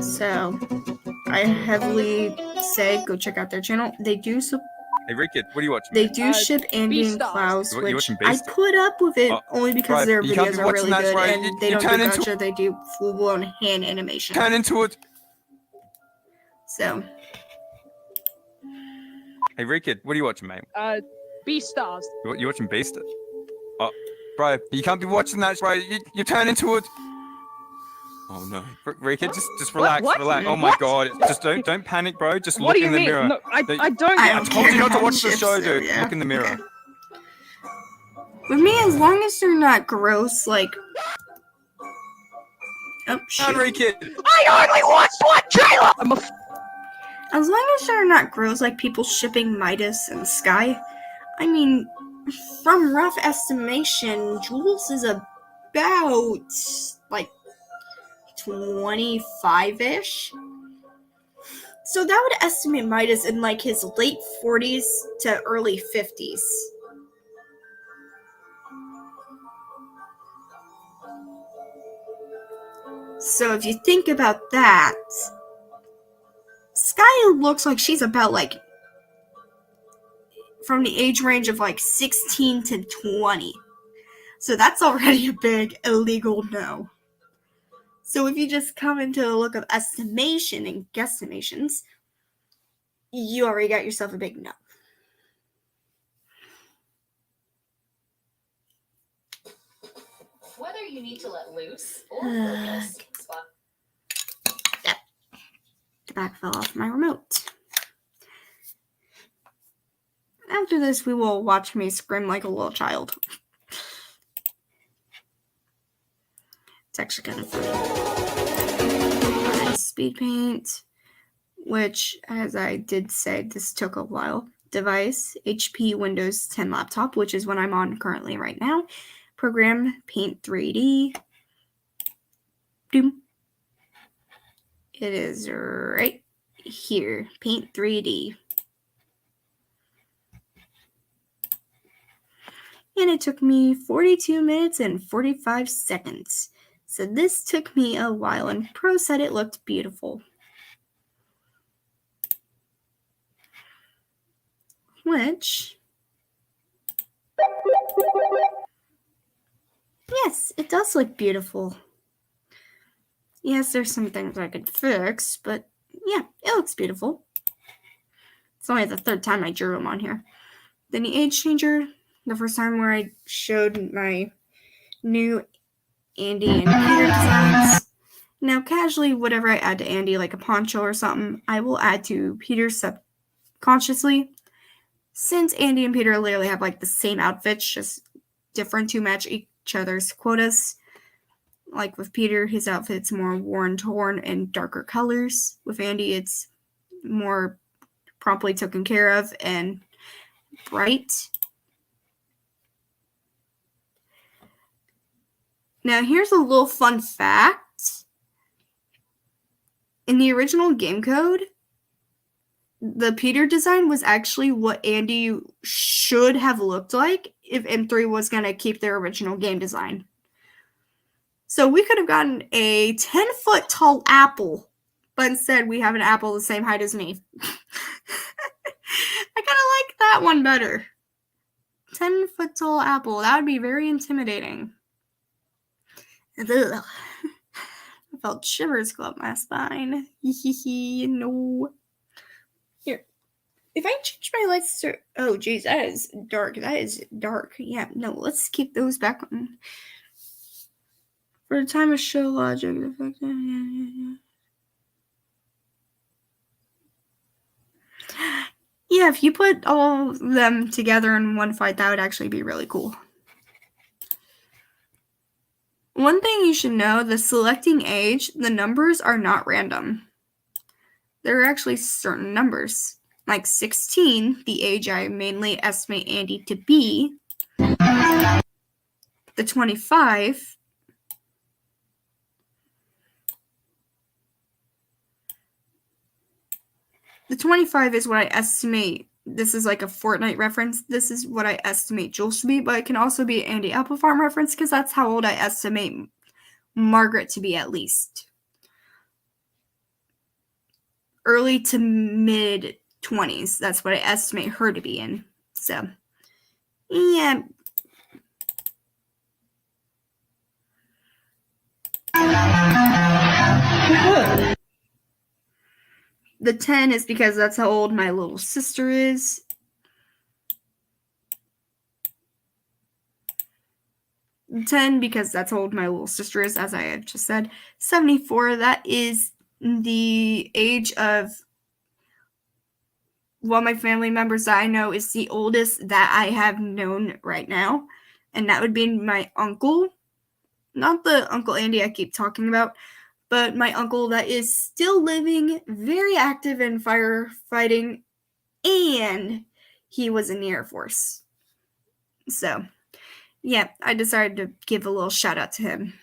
So, I heavily say go check out their channel. They do... Hey, Rickett, what are you watching? They do ship Andy and Klaus, You which watching I Beast? put up with it only because right, their you can't videos be are watching really that, good right? and they You don't turn do into- gotcha, they do full-blown hand animation. Turn into it. So, Hey, Rickett, what are you watching, mate? Beastars. You watching Beast? Oh, bro, you can't be watching that, bro. You turn into it. Oh no, Rickett, just relax, What? relax. Oh my What? God, just don't panic, bro. Just What look do you in the mean? mirror. No, I don't. I I told you not to watch the Chips, show, dude. yeah. Look in the mirror. with me, as long as they're not gross, like... Oh, shit. Rickett. I only watched one trailer. As long as they're not gross, like people shipping Midas and Sky. I mean, from rough estimation, Jules is about, like, 25-ish. So that would estimate Midas in, like, his late 40s to early 50s. So if you think about that, Sky looks like she's about, like, from the age range of, like, 16 to 20. So that's already a big illegal no. So if you just come into the look of estimation and guesstimations, you already got yourself a big no. Whether you need to let loose or focus. The back fell off my remote. After this, we will watch me scream like a little child. It's actually kind of funny. Speed paint, which, as I did say, this took a while. Device, HP Windows 10 laptop, which is what I'm on currently right now. Program, Paint 3D. Doom. It is right here, Paint 3D. And it took me 42 minutes and 45 seconds. So this took me a while, and Pro said it looked beautiful. Which, yes, it does look beautiful. Yes, there's some things I could fix, but yeah, it looks beautiful. It's only the third time I drew him on here. Then the age changer, the first time where I showed my new Andy and Peter designs. Now, casually, whatever I add to Andy, like a poncho or something, I will add to Peter subconsciously. Since Andy and Peter literally have like the same outfits, just different to match each other's quotas. Like with Peter, his outfit's more worn, torn, and darker colors. With Andy, it's more promptly taken care of and bright. Now, here's a little fun fact. In the original game code, the Peter design was actually what Andy should have looked like if M3 was going to keep their original game design. So we could have gotten a 10-foot tall apple, but instead we have an apple the same height as me. I kind of like that one better. 10-foot tall apple. That would be very intimidating. Ugh. I felt shivers go up my spine. No. Here. If I change my lights to... Oh, geez, that is dark. That is dark. Yeah, no, let's keep those back on. For the time of show logic. Yeah, if you put all of them together in one fight, that would actually be really cool. One thing you should know, the selecting age, the numbers are not random. There are actually certain numbers. Like 16, the age I mainly estimate Andy to be. The 25. The 25 is what I estimate. This is like a Fortnite reference. This is what I estimate Jules to be, but it can also be an Andy Apple Farm reference because that's how old I estimate Margaret to be at least. Early to mid 20s. That's what I estimate her to be in. So, yeah. The 10 is because that's how old my little sister is. The 10 because that's how old my little sister is, as I have just said. 74, that is the age of one of my family members that I know is the oldest that I have known right now. And that would be my uncle. Not the Uncle Andy I keep talking about, but my uncle that is still living, very active in firefighting, and he was in the Air Force. So, yeah, I decided to give a little shout out to him.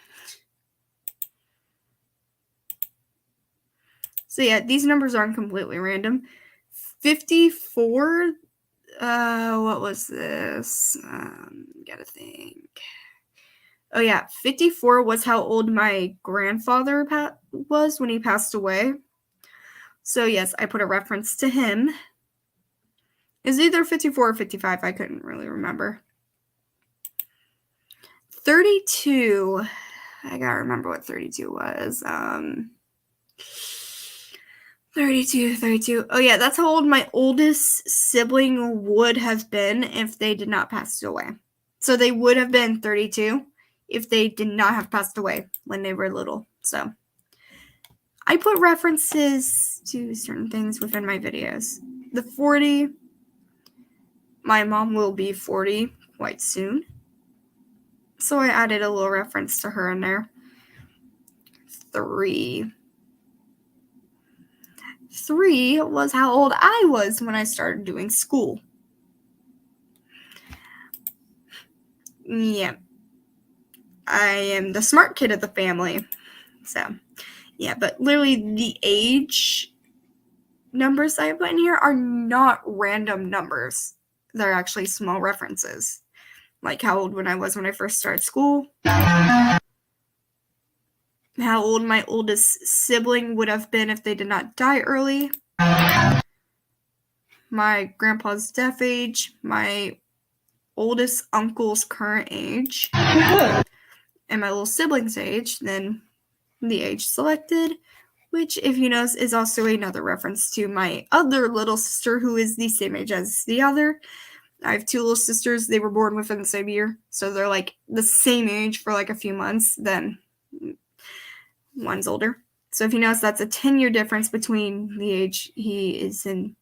So, yeah, these numbers aren't completely random. 54, what was this? Gotta think. Oh, yeah, 54 was how old my grandfather was when he passed away. So, yes, I put a reference to him. It's either 54 or 55. I couldn't really remember. 32. I gotta remember what 32 was. 32. Oh, yeah, that's how old my oldest sibling would have been if they did not pass away. So, they would have been 32. If they did not have passed away when they were little. So, I put references to certain things within my videos. The 40, my mom will be 40 quite soon. So, I added a little reference to her in there. 3 was how old I was when I started doing school. Yeah. I am the smart kid of the family. So, yeah, but literally the age numbers I put in here are not random numbers. They're actually small references. Like how old when I first started school. How old my oldest sibling would have been if they did not die early. My grandpa's death age. My oldest uncle's current age. And my little sibling's age, then the age selected, which, if you notice, is also another reference to my other little sister who is the same age as the other. I have 2 little sisters. They were born within the same year, so they're like the same age for like a few months, then one's older. So if you notice, that's a 10-year difference between the age he is in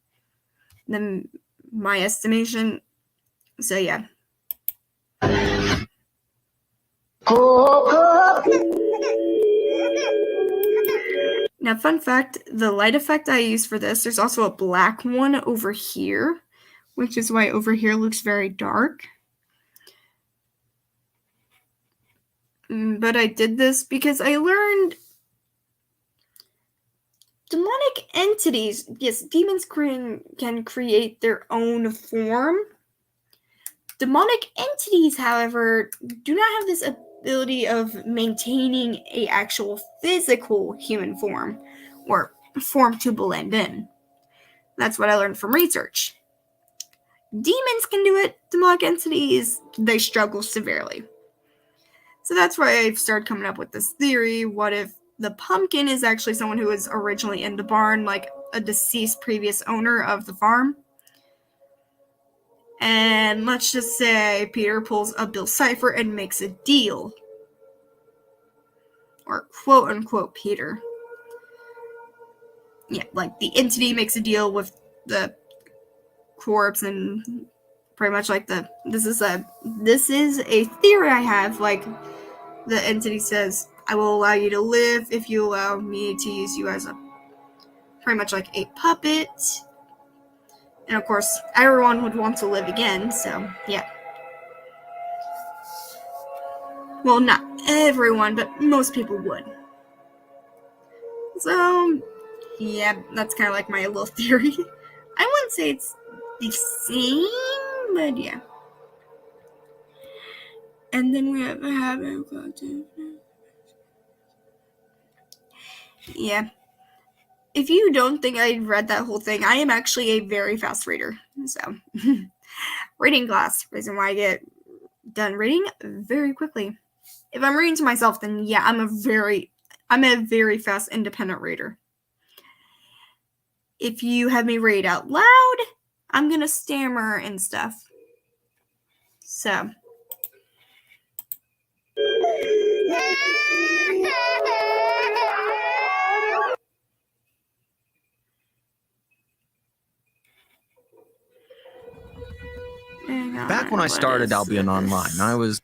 my estimation. So yeah. Now, fun fact, the light effect I use for this, there's also a black one over here, which is why over here looks very dark. But I did this because I learned demonic entities, yes, demons can create their own form. Demonic entities, however, do not have this ability of maintaining a actual physical human form or form to blend in. That's what I learned from research. demons can do it, demonic entities, they struggle severely. So that's why I've started coming up with this theory. What if the pumpkin is actually someone who was originally in the barn, like a deceased previous owner of the farm? And let's just say Peter pulls a Bill Cipher and makes a deal. Or quote unquote Peter. Yeah, like the entity makes a deal with the corpse, and pretty much like this is a theory I have. Like the entity says, I will allow you to live if you allow me to use you as a pretty much like a puppet. And of course, everyone would want to live again, so yeah. Well, not everyone, but most people would. So, yeah, that's kind of like my little theory. I wouldn't say it's the same, but yeah. And then we have a habit. Yeah. If you don't think I read that whole thing, I am actually a very fast reader. So, reading class, reason why I get done reading very quickly. If I'm reading to myself, then yeah, I'm a very fast independent reader. If you have me read out loud, I'm gonna stammer and stuff. So. Back when I started Albion Online, I was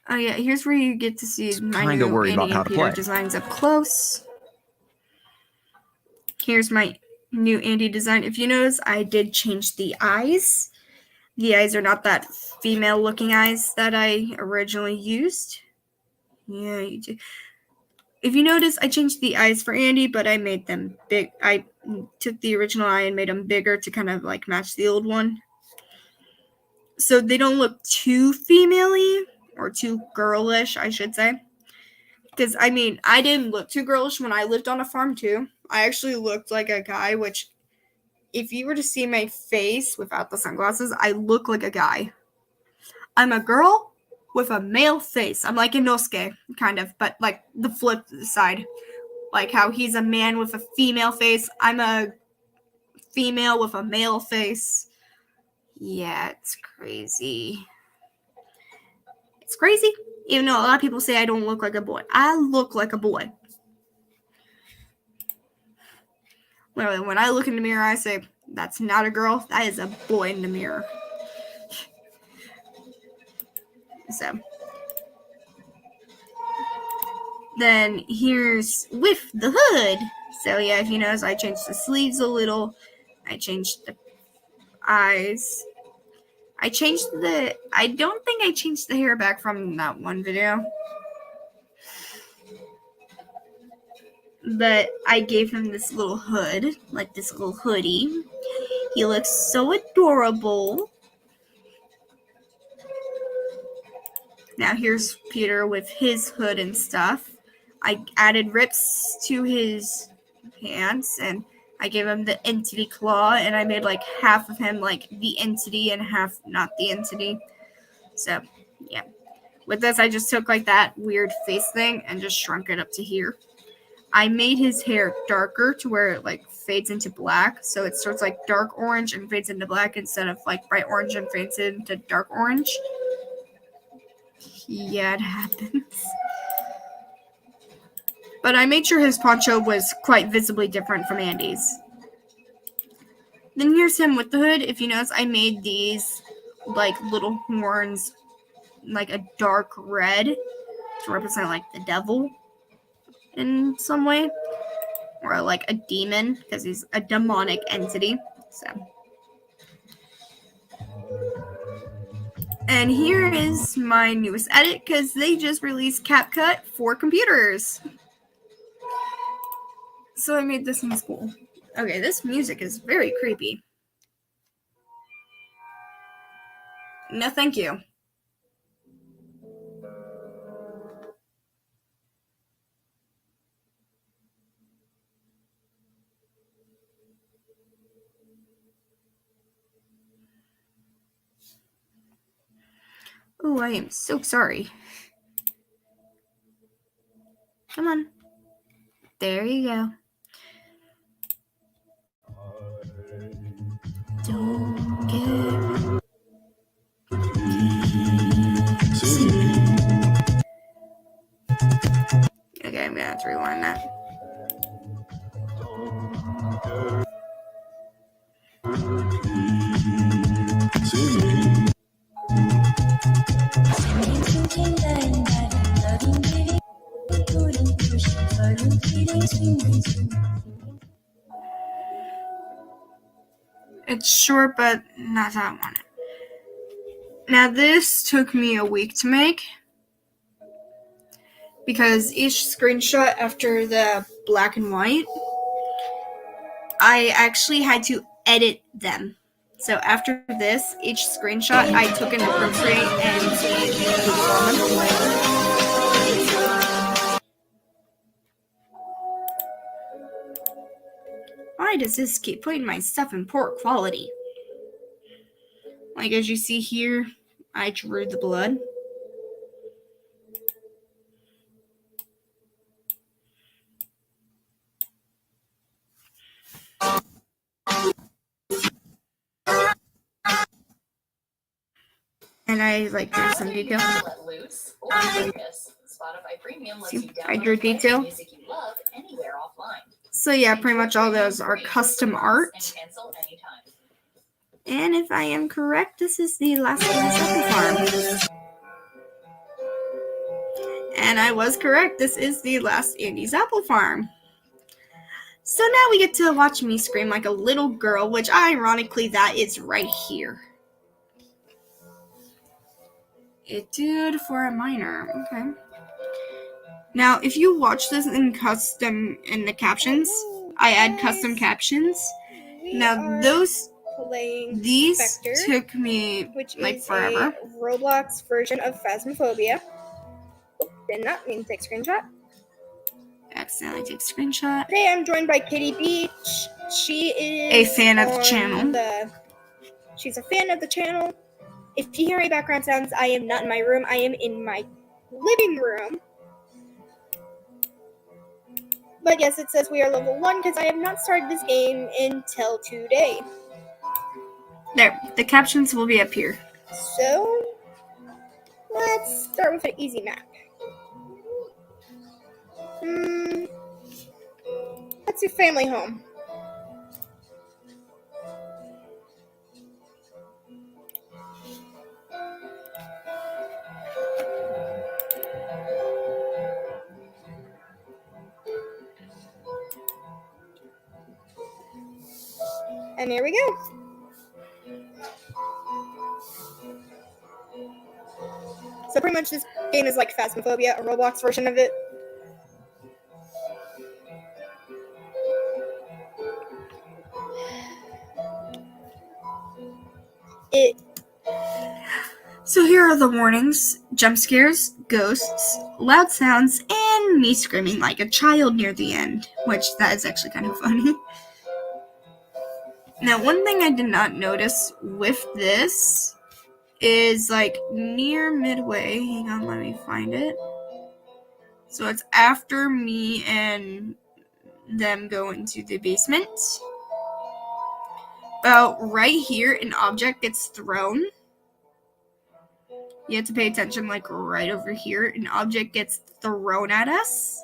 Oh yeah, here's where you get to see my kinda new worried Andy about how and to Peter play. designs up close. Here's my new Andy design. If you notice, I did change the eyes. The eyes are not that female-looking eyes that I originally used. Yeah, you do. If you notice, I changed the eyes for Andy, but I made them big. I took the original eye and made them bigger to kind of like match the old one. So they don't look too female-y, or too girlish, I should say. Because, I mean, I didn't look too girlish when I lived on a farm, too. I actually looked like a guy, which, if you were to see my face without the sunglasses, I look like a guy. I'm a girl with a male face. I'm like Inosuke, kind of, but, like, the flip side. Like how he's a man with a female face. I'm a female with a male face. Yeah, it's crazy. It's crazy. Even though a lot of people say I don't look like a boy. I look like a boy. Literally, when I look in the mirror, I say, that's not a girl. That is a boy in the mirror. So. Then here's with the hood. So yeah, if you notice, I changed the sleeves a little. I changed the eyes. I don't think I changed the hair back from that one video. But I gave him this little hood, like this little hoodie. He looks so adorable. Now here's Peter with his hood and stuff. I added rips to his pants, and I gave him the entity claw, and I made like half of him like the entity and half not the entity. So, yeah. With this, I just took like that weird face thing and just shrunk it up to here. I made his hair darker to where it like fades into black. So it starts like dark orange and fades into black instead of like bright orange and fades into dark orange. Yeah, it happens. But I made sure his poncho was quite visibly different from Andy's. Then here's him with the hood. If you notice, I made these like little horns like a dark red to represent like the devil in some way. Or like a demon, because he's a demonic entity. So. And here is my newest edit, because they just released CapCut for computers. So I made this in school. Okay, this music is very creepy. No, thank you. Oh, I am so sorry. Come on. There you go. Don't get... Okay, I'm gonna have to rewind that. It's short, but not that one. Now this took me a week to make because each screenshot after the black and white, I actually had to edit them. So after this, each screenshot I took an appropriate and why does this keep putting my stuff in poor quality? Like as you see here, I drew the blood. And I drew some detail. Let loose or focus. Spotify Premium lets See, you I download drew any detail. music you love anywhere offline. So yeah, pretty much all those are Enjoy custom free art. and cancel anytime. And if I am correct, this is the last Andy's Apple Farm. And I was correct. This is the last Andy's Apple Farm. So now we get to watch me scream like a little girl, which ironically that is right here. Etude for a minor. Okay. Now, if you watch this in the captions, I add custom captions. Now, these Spectre, took me which like is forever. a Roblox version of Phasmophobia. Did not mean to take a screenshot. Accidentally take a screenshot. Today I'm joined by Kitty Beach. She is A fan of the on channel. She's a fan of the channel. If you hear any background sounds, I am not in my room. I am in my living room. But yes, it says we are level 1 because I have not started this game until today. There, the captions will be up here. So, let's start with an easy map. Let's do family home. And here we go. So pretty much this game is like Phasmophobia, a Roblox version of it. So here are the warnings: jump scares, ghosts, loud sounds, and me screaming like a child near the end, which that is actually kind of funny. Now, one thing I did not notice with this is like near midway. Hang on, let me find it. So it's after me and them go into the basement. About right here, an object gets thrown. You have to pay attention, like right over here, an object gets thrown at us.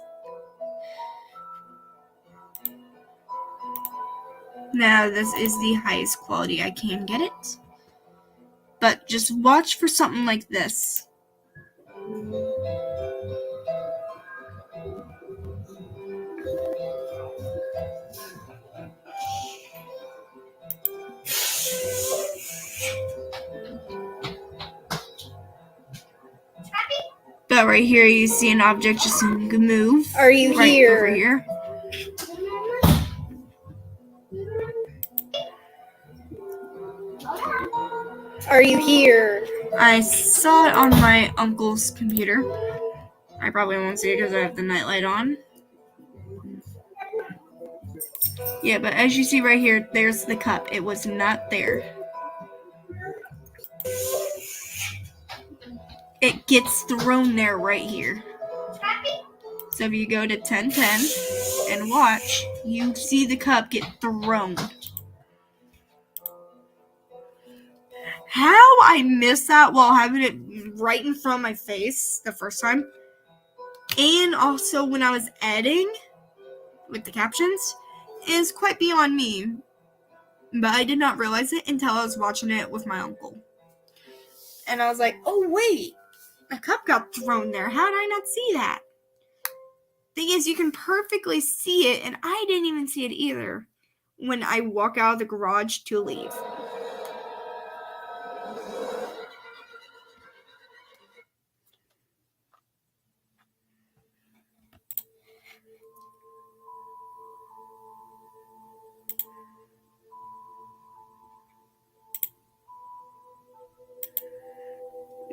Now, this is the highest quality I can get it. But just watch for something like this. But right here, you see an object just move. Are you right here? Over here. Are you here? I saw it on my uncle's computer. I probably won't see it because I have the nightlight on. Yeah, but as you see right here, there's the cup. It was not there. it gets thrown there right here. So if you go to 1010 and watch, you see the cup get thrown. How I missed that while having it right in front of my face the first time, and also when I was editing with the captions, is quite beyond me. But I did not realize it until I was watching it with my uncle. And I was like, oh wait, a cup got thrown there. How did I not see that? Thing is, you can perfectly see it, and I didn't even see it either when I walk out of the garage to leave.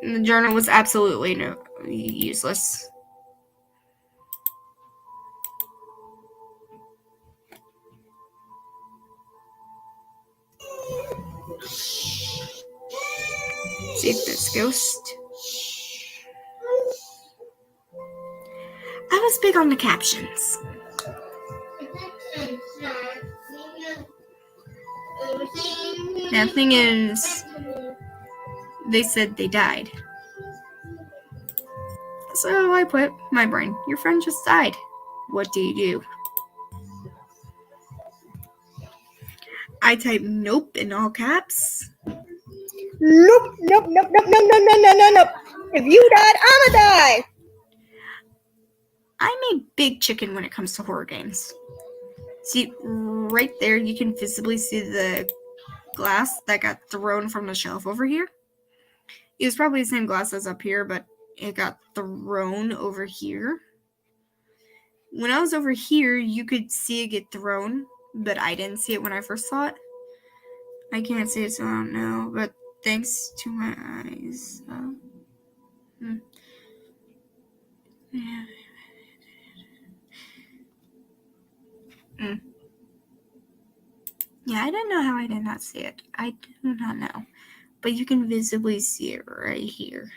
The journal was absolutely useless. See if this ghost. I was big on the captions. The thing is, they said they died. So I put my brain, your friend just died. What do you do? I type nope in all caps. Nope. If you died, I'ma die. I'm a big chicken when it comes to horror games. See, right there, you can visibly see the glass that got thrown from the shelf over here. It was probably the same glass as up here, but it got thrown over here. When I was over here, you could see it get thrown, but I didn't see it when I first saw it. I can't see it, so I don't know, but thanks to my eyes. Yeah, I don't know how I did not see it. I do not know. But you can visibly see it right here.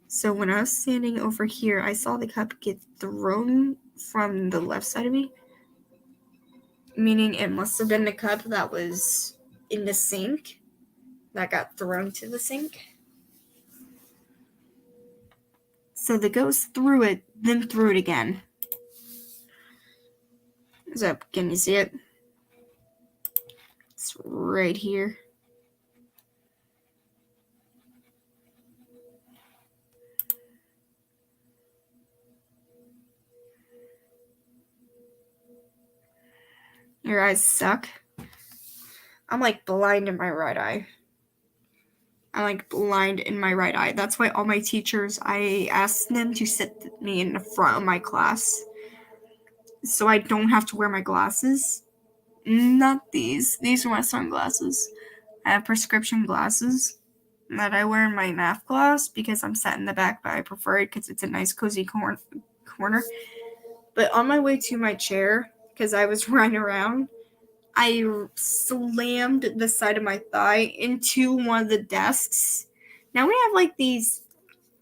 So when I was standing over here, I saw the cup get thrown from the left side of me. Meaning it must have been the cup that was in the sink that got thrown to the sink. So the ghost threw it, then threw it again. So, can you see it? It's right here. Your eyes suck. I'm like blind in my right eye. That's why all my teachers, I asked them to sit me in the front of my class so I don't have to wear my glasses. Not these. These are my sunglasses. I have prescription glasses that I wear in my math class because I'm sat in the back, but I prefer it because it's a nice cozy corner. But on my way to my chair, because I was running around, I slammed the side of my thigh into one of the desks. Now we have like these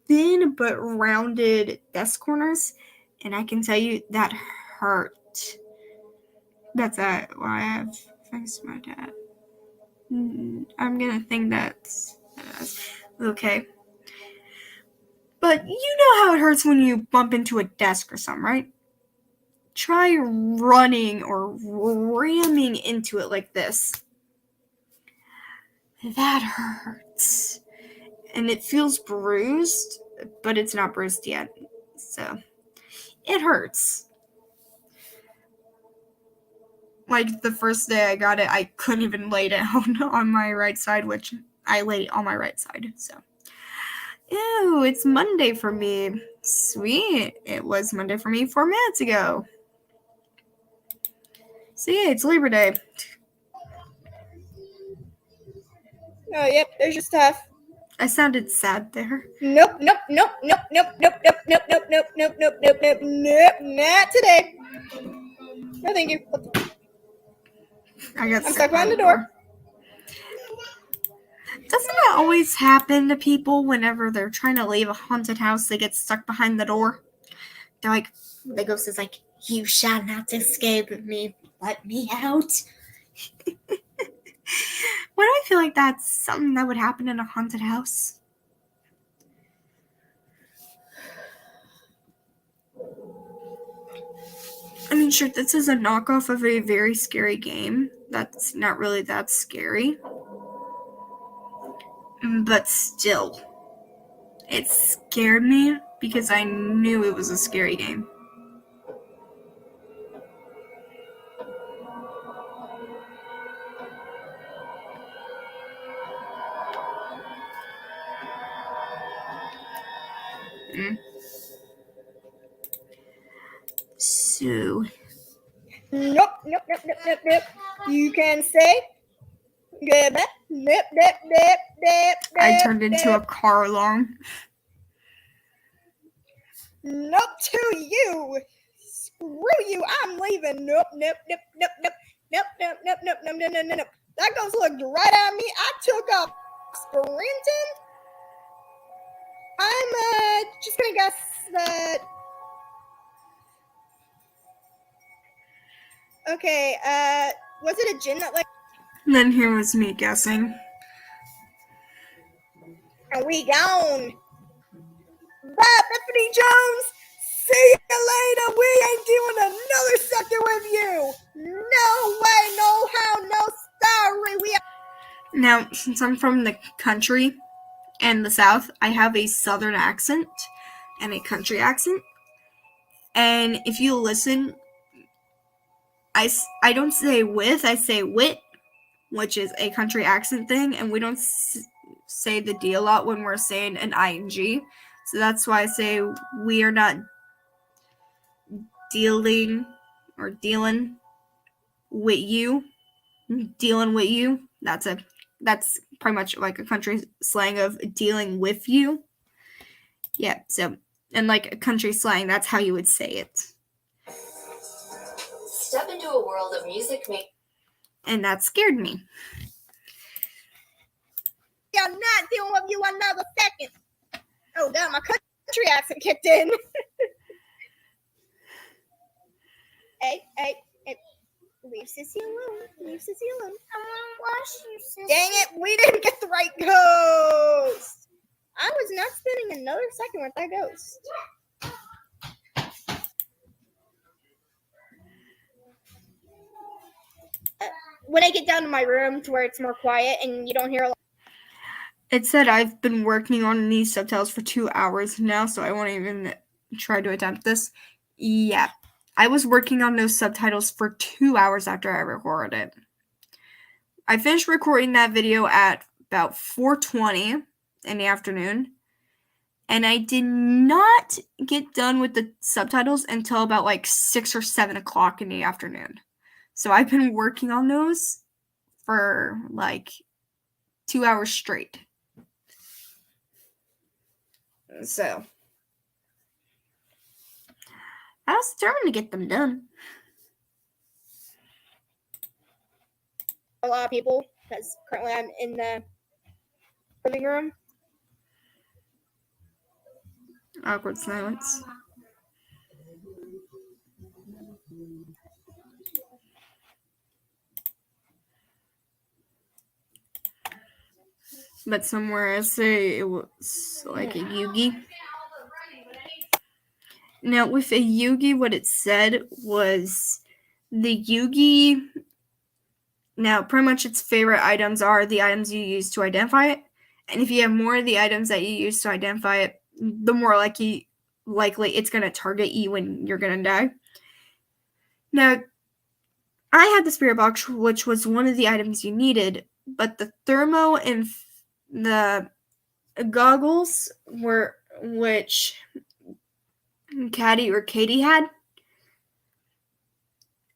thin but rounded desk corners, and I can tell you that hurt. That's why I have thanks to my dad. I'm gonna think that's okay. But you know how it hurts when you bump into a desk or something, right? Try running or ramming into it like this. That hurts. And it feels bruised, but it's not bruised yet. So, it hurts. Like, the first day I got it, I couldn't even lay down on my right side, which I lay on my right side, so. Ew, it's Monday for me. Sweet. It was Monday for me 4 minutes ago. So yeah, it's Labor Day. Oh, yep, there's your stuff. I sounded sad there. Nope, not today. No, thank you. I'm stuck behind the door. Doesn't that always happen to people whenever they're trying to leave a haunted house? They get stuck behind the door. They're like, the ghost is like, "You shall not escape me. Let me out." Why do I feel like that's something that would happen in a haunted house? I mean, sure, this is a knockoff of a very scary game. That's not really that scary. But still, it scared me because I knew it was a scary game. So, Nope. You can say goodbye. I turned into a car alarm. Nope to you. Screw you. I'm leaving. Nope. That ghost looked right at me. I took off sprinting. I'm just gonna guess that. Okay, was it a gin that like Then here was me guessing. and we gone? Bye, Bethany Jones! See you later! We ain't doing another sector with you! No way, no how, no story! Now, since I'm from the country and the South, I have a Southern accent and a country accent. And if you listen, I don't say with, I say wit, which is a country accent thing, and we don't say the D a lot when we're saying an ing. So that's why I say we are not dealing with you. Dealing with you. That's pretty much like a country slang of dealing with you. Yeah, so, and like a country slang, that's how you would say it. Step into a world of music And that scared me. I'm not dealing with you another second. Oh, damn, my country accent kicked in. Hey. Leave Sissy alone. I want to wash you, Sissy. Dang it, we didn't get the right ghost. I was not spending another second with that ghost. When I get down to my room to where it's more quiet and you don't hear a lot. It said I've been working on these subtitles for 2 hours now, so I won't even try to attempt this. Yeah, I was working on those subtitles for 2 hours after I recorded it. I finished recording that video at about 4:20 in the afternoon, and I did not get done with the subtitles until about like 6 or 7 o'clock in the afternoon. So I've been working on those for like 2 hours straight. So I was determined to get them done. A lot of people, because currently I'm in the living room. Awkward silence. But somewhere I say it was like a Yugi. Now, with a Yugi, what it said was the Yugi. Now, pretty much its favorite items are the items you use to identify it. And if you have more of the items that you use to identify it, the more likely it's going to target you when you're going to die. Now, I had the spirit box, which was one of the items you needed, but the thermo and the goggles which Katie had,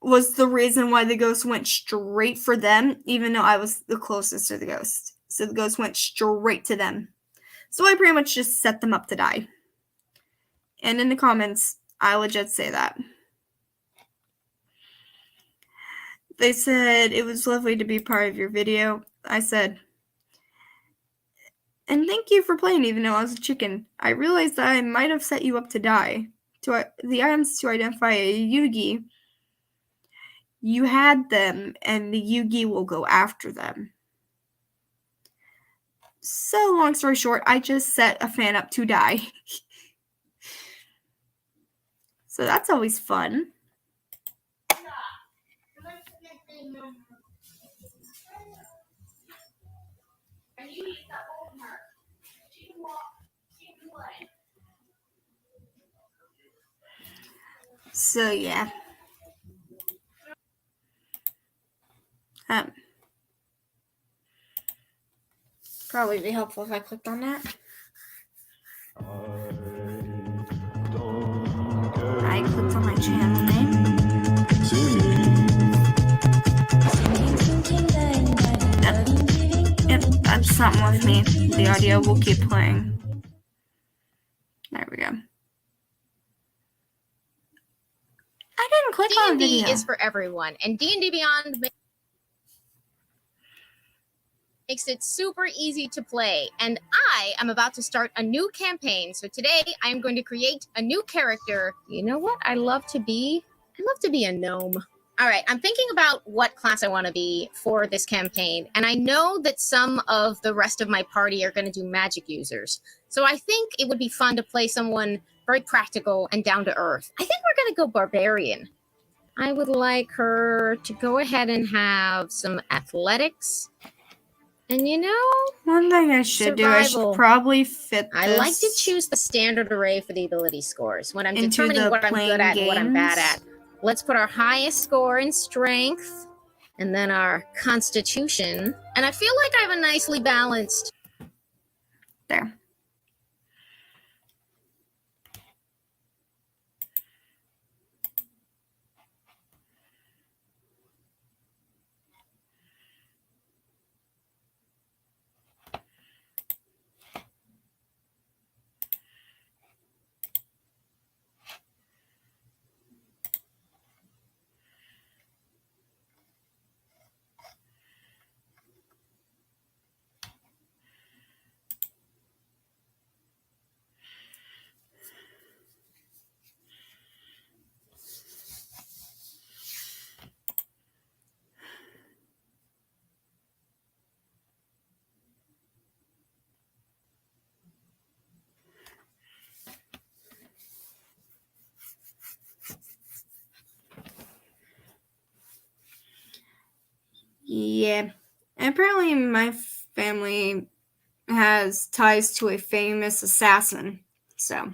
was the reason why the ghost went straight for them, even though I was the closest to the ghost. So the ghost went straight to them. So I pretty much just set them up to die. And in the comments, I legit say that. They said it was lovely to be part of your video. I said, And thank you for playing even though I was a chicken. I realized that I might have set you up to die. The items to identify a Yugi, you had them, and the Yugi will go after them. So, long story short, I just set a fan up to die. So that's always fun. So yeah. Probably be helpful if I clicked on that. I clicked on my channel name. Yep, that's something with me. The audio will keep playing. There we go. I didn't click on D&D video. is for everyone, and D&D Beyond makes it super easy to play. And I am about to start a new campaign. So today I am going to create a new character. You know what I love to be? I love to be a gnome. All right, I'm thinking about what class I want to be for this campaign. And I know that some of the rest of my party are going to do magic users. So I think it would be fun to play someone very practical and down to earth. I think we're going to go barbarian. I would like her to go ahead and have some athletics. And you know, One thing I should do, I should survival. probably fit this I like to choose the standard array for the ability scores when I'm into determining the what I'm good at and what I'm bad games. at. Let's put our highest score in strength and then our constitution. And I feel like I have a nicely balanced. There. Yeah. And apparently my family has ties to a famous assassin. So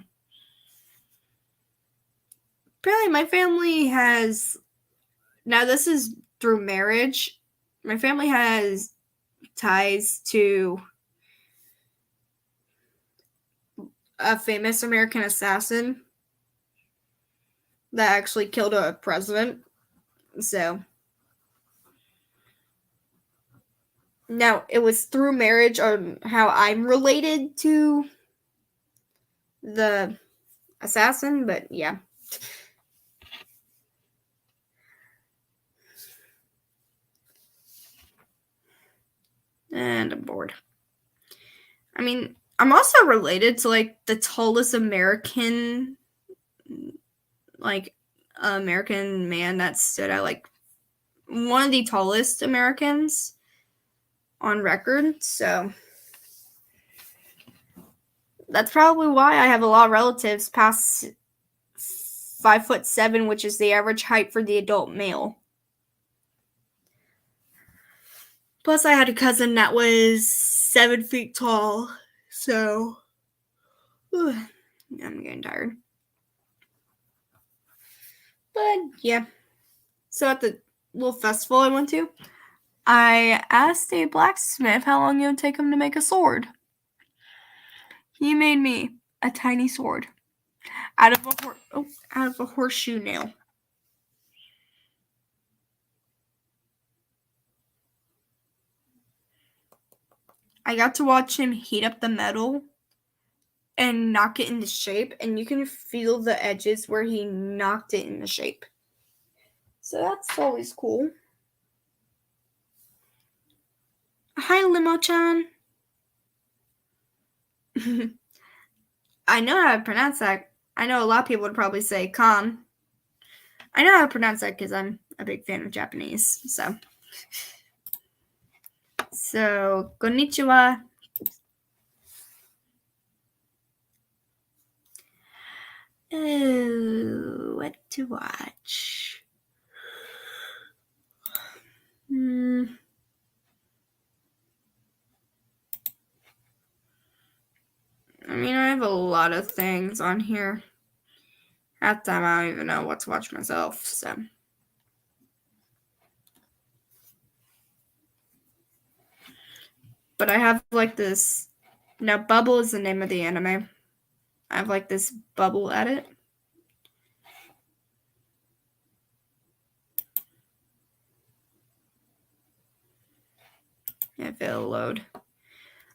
apparently my family has, now this is through marriage, my family has ties to a famous American assassin that actually killed a president. So now it was through marriage on how I'm related to the assassin, but yeah. And I'm bored. I mean, I'm also related to like the tallest American man that stood out, like one of the tallest Americans on record. So that's probably why I have a lot of relatives past 5'7", which is the average height for the adult male. Plus, I had a cousin that was 7 feet tall. So, I'm getting tired. But, yeah. So, at the little festival I went to, I asked a blacksmith how long it would take him to make a sword. He made me a tiny sword out of a horseshoe nail. I got to watch him heat up the metal and knock it into shape, and you can feel the edges where he knocked it into shape. So that's always cool. Hi, Limo-chan. I know how to pronounce that. I know a lot of people would probably say kan. I know how to pronounce that because I'm a big fan of Japanese. So, konnichiwa. Oh, what to watch? I mean, I have a lot of things on here. Half the time, I don't even know what to watch myself, so. But I have like this. Now, Bubble is the name of the anime. I have like this Bubble edit. If it'll load.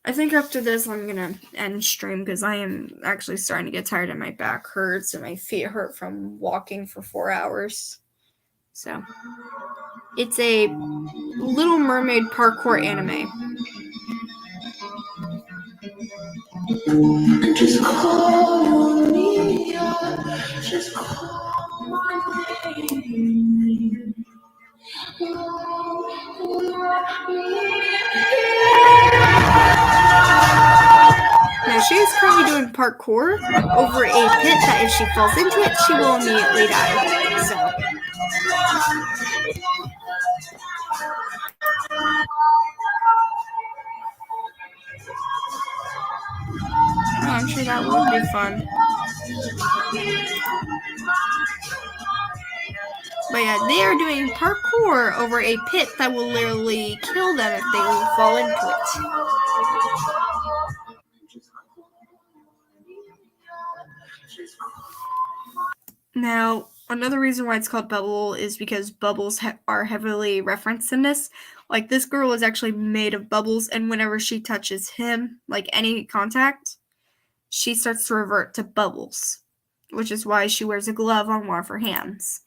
I think after this, I'm gonna end stream because I am actually starting to get tired and my back hurts and my feet hurt from walking for 4 hours. So, it's a Little Mermaid parkour anime. Just call me up. Just call my name. Now, she is currently doing parkour over a pit that if she falls into it, she will immediately die. So. Oh, I'm sure that would be fun. But yeah, they are doing parkour over a pit that will literally kill them if they fall into it. Now, another reason why it's called Bubble is because bubbles are heavily referenced in this. Like, this girl is actually made of bubbles, and whenever she touches him, like any contact, she starts to revert to bubbles, which is why she wears a glove on one of her hands.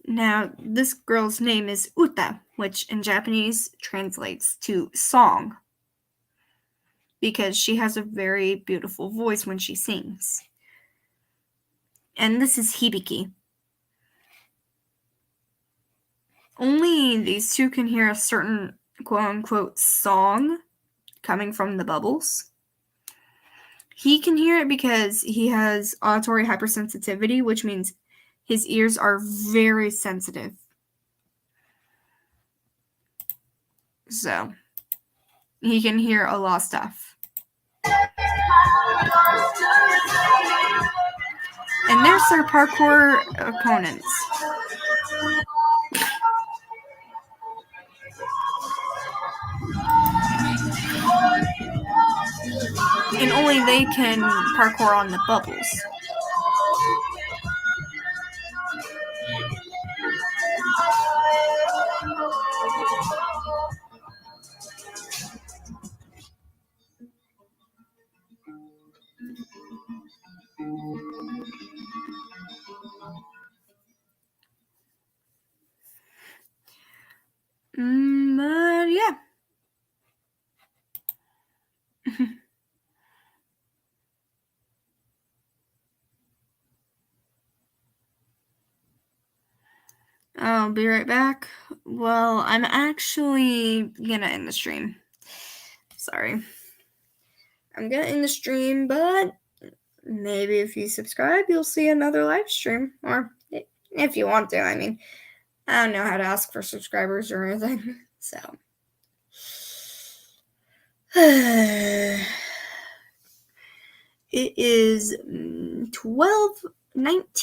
Now, this girl's name is Uta, which in Japanese translates to song, because she has a very beautiful voice when she sings. And this is Hibiki. Only these two can hear a certain quote-unquote song coming from the bubbles. He can hear it because he has auditory hypersensitivity, which means his ears are very sensitive. So, he can hear a lot of stuff. And there's their parkour opponents. And only they can parkour on the bubbles. But yeah. I'll be right back. Well, I'm actually gonna end the stream. Sorry. I'm gonna end the stream, but maybe if you subscribe, you'll see another live stream. Or if you want to, I mean, I don't know how to ask for subscribers or anything. So. It is 12:19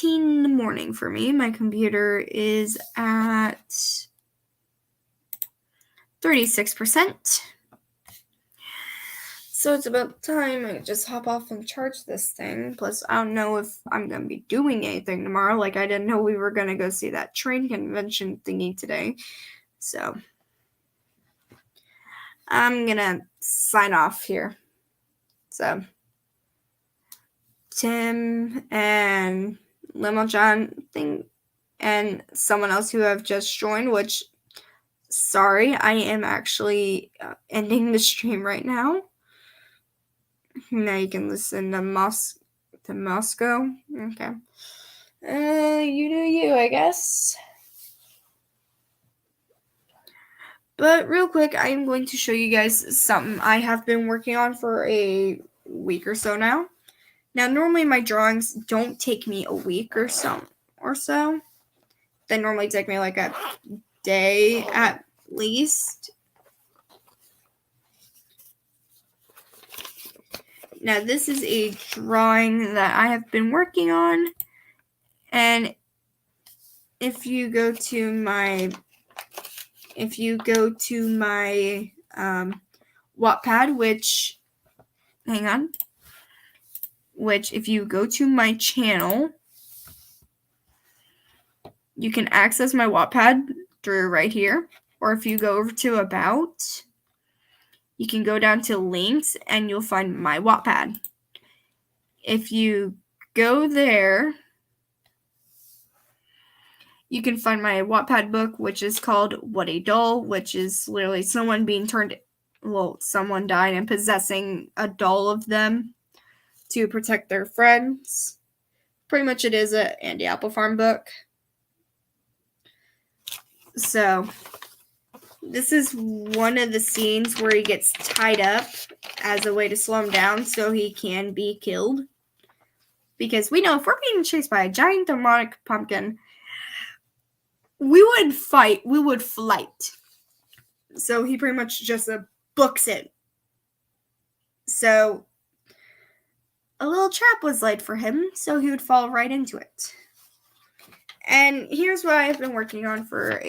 in the morning for me. My computer is at 36%. So it's about time I just hop off and charge this thing. Plus, I don't know if I'm going to be doing anything tomorrow. Like, I didn't know we were going to go see that train convention thingy today. So, I'm going to sign off here. So, Tim and Limo John thing, and someone else who have just joined, which, sorry, I am actually ending the stream right now. Now you can listen to Moscow. Okay. You do you, I guess. But real quick, I am going to show you guys something I have been working on for a week or so now. Now, normally my drawings don't take me a week or so. They normally take me like a day at least. Now, this is a drawing that I have been working on, and if you go to my Wattpad, which if you go to my channel, you can access my Wattpad through right here, or if you go over to About, you can go down to links and you'll find my Wattpad. If you go there, you can find my Wattpad book, which is called What a Doll, which is literally someone dying and possessing a doll of them to protect their friends. Pretty much it is a Andy Apple Farm book. So, this is one of the scenes where he gets tied up as a way to slow him down so he can be killed. Because we know if we're being chased by a giant demonic pumpkin, we would fight, we would flight. So he pretty much just books it. So a little trap was laid for him, so he would fall right into it. And here's what I've been working on for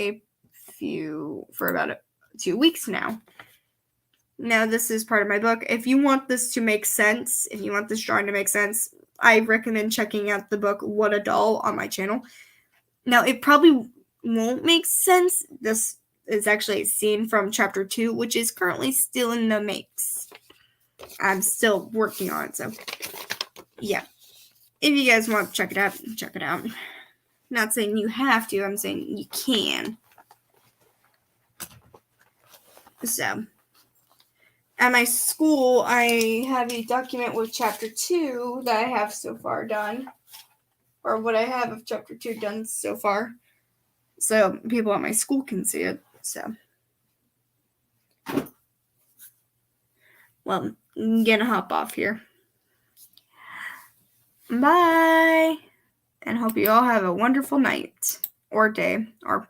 about 2 weeks now. Now, this is part of my book. If you want this to make sense, if you want this drawing to make sense, I recommend checking out the book What a Doll on my channel. Now, it probably won't make sense. This is actually a scene from chapter 2, which is currently still in the makes. I'm still working on it, so yeah. If you guys want to check it out, check it out. Not saying you have to, I'm saying you can. So, at my school, I have a document with chapter 2 that I have so far done. Or what I have of chapter 2 done so far. So, people at my school can see it. So, well, I'm gonna hop off here. Bye! And hope you all have a wonderful night. Or day. Or